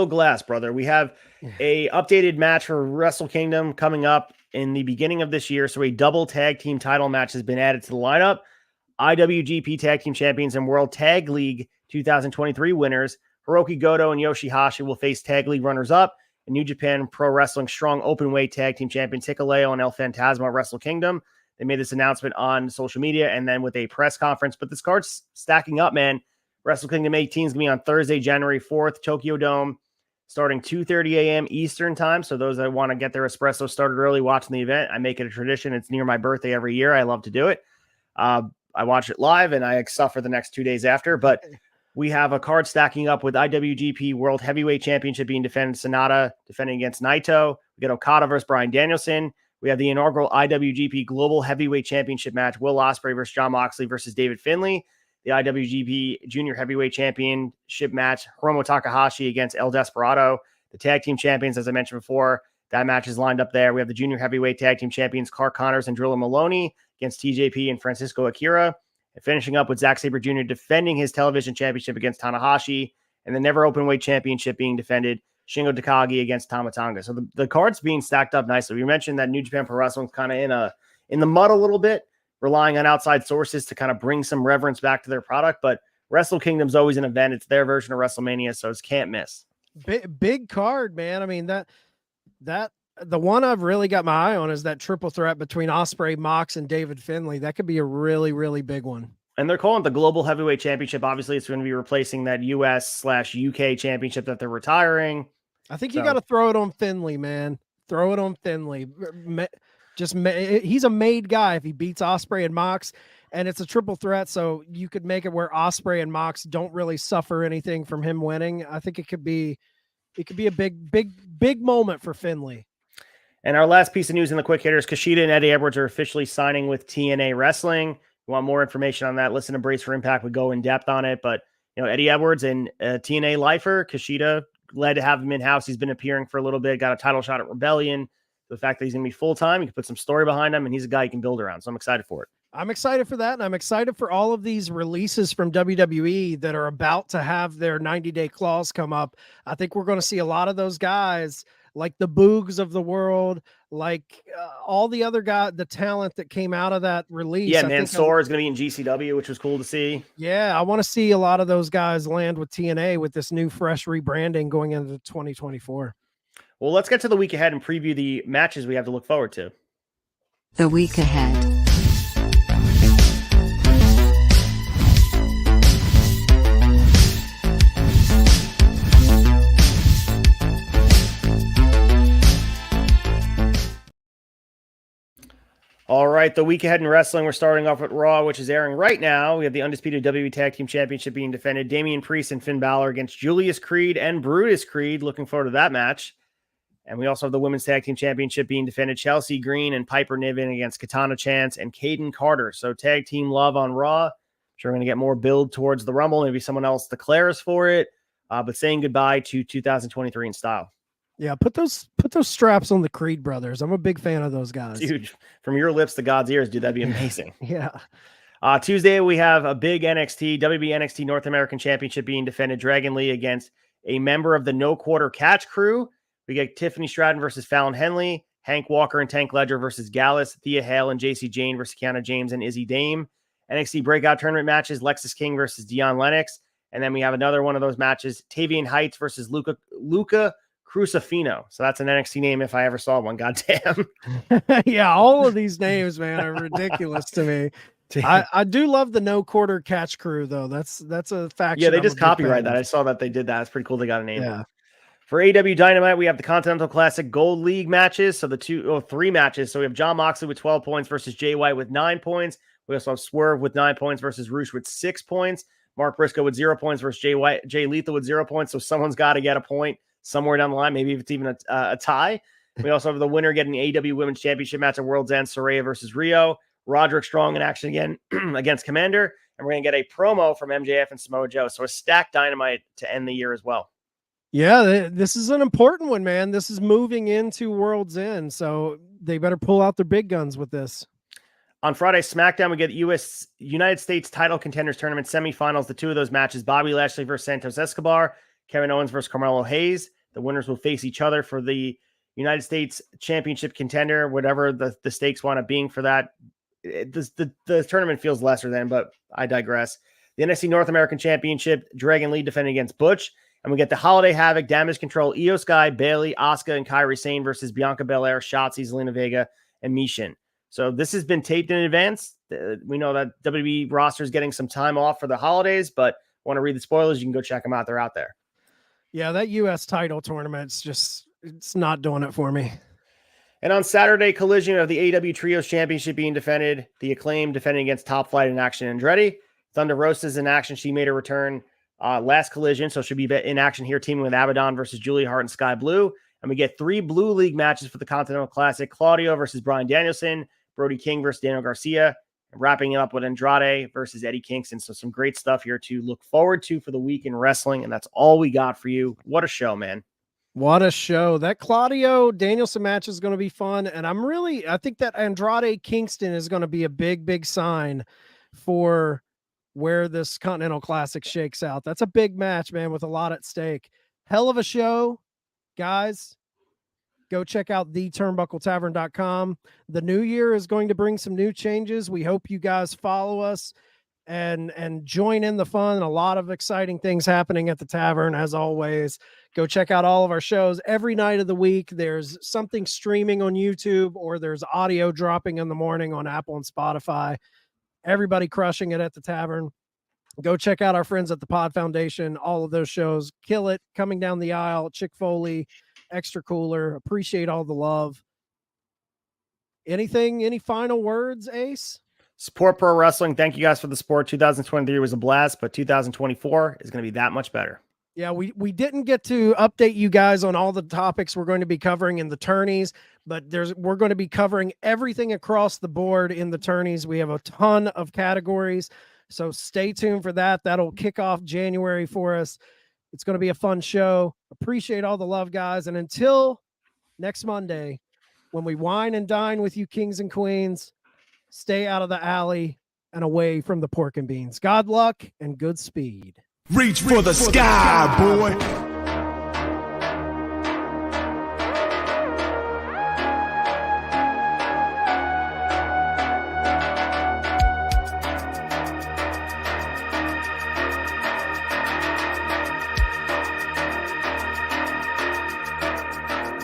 Speaker 1: glass, brother. We have a updated match for Wrestle Kingdom coming up in the beginning of this year. So a double tag team title match has been added to the lineup. IWGP Tag Team Champions and World Tag League 2023 winners Hiroki Goto and Yoshihashi will face Tag League runners-up and New Japan Pro Wrestling Strong Openweight Tag Team Champions Hikuleo and El Fantasma at Wrestle Kingdom. They made this announcement on social media and then with a press conference. But this card's stacking up, man. Wrestle Kingdom 18 is going to be on Thursday, January 4th, Tokyo Dome, starting 2:30 a.m. Eastern time. So those that want to get their espresso started early watching the event, I make it a tradition. It's near my birthday every year. I love to do it. I watch it live and I suffer the next 2 days after. But we have a card stacking up with IWGP World Heavyweight Championship being defended. Sonata defending against Naito. We got Okada versus Bryan Danielson. We have the inaugural IWGP Global Heavyweight Championship match. Will Ospreay versus Jon Moxley versus David Finlay. The IWGP Junior Heavyweight Championship match, Hiromu Takahashi against El Desperado. The Tag Team Champions, as I mentioned before, that match is lined up there. We have the Junior Heavyweight Tag Team Champions, Clark Connors and Drilla Maloney against TJP and Francisco Akira. And finishing up with Zack Sabre Jr. defending his television championship against Tanahashi. And the Never Openweight Championship being defended, Shingo Takagi against Tama Tonga. So the card's being stacked up nicely. We mentioned that New Japan Pro Wrestling's kind of in the mud a little bit, relying on outside sources to kind of bring some reverence back to their product. But Wrestle Kingdom's always an event. It's their version of WrestleMania, so it's can't miss.
Speaker 2: Big card, man. I mean, that the one I've really got my eye on is that triple threat between Ospreay, Mox, and David Finlay. That could be a really, really big one.
Speaker 1: And they're calling it the Global Heavyweight Championship. Obviously, it's going to be replacing that US/UK championship that they're retiring.
Speaker 2: I think you got to throw it on Finlay, man. Throw it on Finlay. He's a made guy if he beats Ospreay and Mox, and it's a triple threat, so you could make it where Ospreay and Mox don't really suffer anything from him winning. I think it could be a big moment for Finlay.
Speaker 1: And our last piece of news in the quick hitters, Kushida and Eddie Edwards are officially signing with TNA Wrestling. If you want more information on that, listen to Brace for Impact. We go in depth on it, but Eddie Edwards and TNA lifer, Kushida, glad to have him in-house. He's been appearing for a little bit, got a title shot at Rebellion. The fact that he's going to be full-time, you can put some story behind him, and he's a guy you can build around. So I'm excited for it.
Speaker 2: I'm excited for that, and I'm excited for all of these releases from WWE that are about to have their 90-day clause come up. I think we're going to see a lot of those guys, like the Boogs of the world, like all the other guys, the talent that came out of that release.
Speaker 1: Yeah, Mansoor is going to be in GCW, which was cool to see.
Speaker 2: Yeah, I want to see a lot of those guys land with TNA with this new, fresh rebranding going into 2024.
Speaker 1: Well, let's get to the week ahead and preview the matches we have to look forward to.
Speaker 3: The week ahead.
Speaker 1: All right, the week ahead in wrestling, we're starting off with Raw, which is airing right now. We have the undisputed WWE Tag Team Championship being defended. Damian Priest and Finn Balor against Julius Creed and Brutus Creed. Looking forward to that match. And we also have the Women's Tag Team Championship being defended. Chelsea Green and Piper Niven against Katana Chance and Caden Carter. So tag team love on Raw. I'm sure we're going to get more build towards the Rumble. Maybe someone else declares for it. But saying goodbye to 2023 in style.
Speaker 2: Yeah, put those straps on the Creed brothers. I'm a big fan of those guys.
Speaker 1: Dude, from your lips to God's ears, dude, that'd be amazing.
Speaker 2: Yeah.
Speaker 1: Tuesday, we have a big WB NXT North American Championship being defended. Dragon Lee against a member of the No Quarter Catch Crew. We get Tiffany Stratton versus Fallon Henley. Hank Walker and Tank Ledger versus Gallus. Thea Hale and JC Jane versus Kiana James and Izzy Dame. NXT Breakout Tournament matches. Lexis King versus Dion Lennox. And then we have another one of those matches. Tavian Heights versus Luca Crucifino. So that's an NXT name if I ever saw one. Goddamn.
Speaker 2: Yeah, all of these names, man, are ridiculous to me. I do love the No Quarter Catch Crew, though. That's a faction.
Speaker 1: Yeah, they just copyright that. I saw that they did that. It's pretty cool. They got a name.
Speaker 2: Yeah.
Speaker 1: For AEW Dynamite, we have the Continental Classic Gold League matches. So three matches. So we have Jon Moxley with 12 points versus Jay White with 9 points. We also have Swerve with 9 points versus Roosh with 6 points. Mark Briscoe with 0 points versus Jay Lethal with 0 points. So someone's got to get a point somewhere down the line. Maybe if it's even a tie. We also have the winner getting the AEW Women's Championship match at World's End, Saraya versus Rio. Roderick Strong in action again against Commander. And we're going to get a promo from MJF and Samoa Joe. So a stacked Dynamite to end the year as well.
Speaker 2: Yeah, this is an important one, man. This is moving into World's End, so they better pull out their big guns with this.
Speaker 1: On Friday, SmackDown, we get United States title contenders tournament semifinals. The two of those matches, Bobby Lashley versus Santos Escobar, Kevin Owens versus Carmelo Hayes. The winners will face each other for the United States Championship contender, whatever the stakes wind up being for that. The tournament feels lesser than, but I digress. The NXT North American Championship, Dragon Lee defending against Butch. And we get the Holiday Havoc, Damage Control, Io Sky, Bailey, Asuka, and Kairi Sane versus Bianca Belair, Shotzi, Zelina Vega, and Mishin. So this has been taped in advance. We know that WWE roster is getting some time off for the holidays, but want to read the spoilers, you can go check them out. They're out there.
Speaker 2: Yeah, that U.S. title tournament's just, it's not doing it for me.
Speaker 1: And on Saturday, Collision of the AEW Trios Championship being defended. The Acclaim defending against Top Flight and Action Andretti. Thunder Rosa is in action. She made a return last Collision, so she'll be in action here, teaming with Abaddon versus Julia Hart and Sky Blue. And we get 3 Blue League matches for the Continental Classic. Claudio versus Bryan Danielson. Brody King versus Daniel Garcia. And wrapping it up with Andrade versus Eddie Kingston. So some great stuff here to look forward to for the week in wrestling. And that's all we got for you. What a show, man.
Speaker 2: What a show. That Claudio Danielson match is going to be fun. And I think that Andrade Kingston is going to be a big sign for where this Continental Classic shakes out. That's a big match, man, with a lot at stake. Hell of a show, guys. Go check out theturnbuckletavern.com. The new year is going to bring some new changes. We hope you guys follow us and join in the fun. A lot of exciting things happening at the tavern, as always. Go check out all of our shows every night of the week. There's something streaming on YouTube, or there's audio dropping in the morning on Apple and Spotify. Everybody crushing it at the tavern. Go check out our friends at the Pod Foundation. All of those shows kill it. Coming Down the Aisle, Chick Foley, Extra Cooler. Appreciate all the love. Any final words, Ace?
Speaker 1: Support pro wrestling. Thank you guys for the support. 2023 was a blast, but 2024 is going to be that much better.
Speaker 2: Yeah, we didn't get to update you guys on all the topics we're going to be covering in the tourneys, but we're going to be covering everything across the board in the tourneys. We have a ton of categories, so stay tuned for that. That'll kick off January for us. It's going to be a fun show. Appreciate all the love, guys. And until next Monday, when we wine and dine with you kings and queens, stay out of the alley and away from the pork and beans. God luck and good speed.
Speaker 4: Reach for the sky, boy.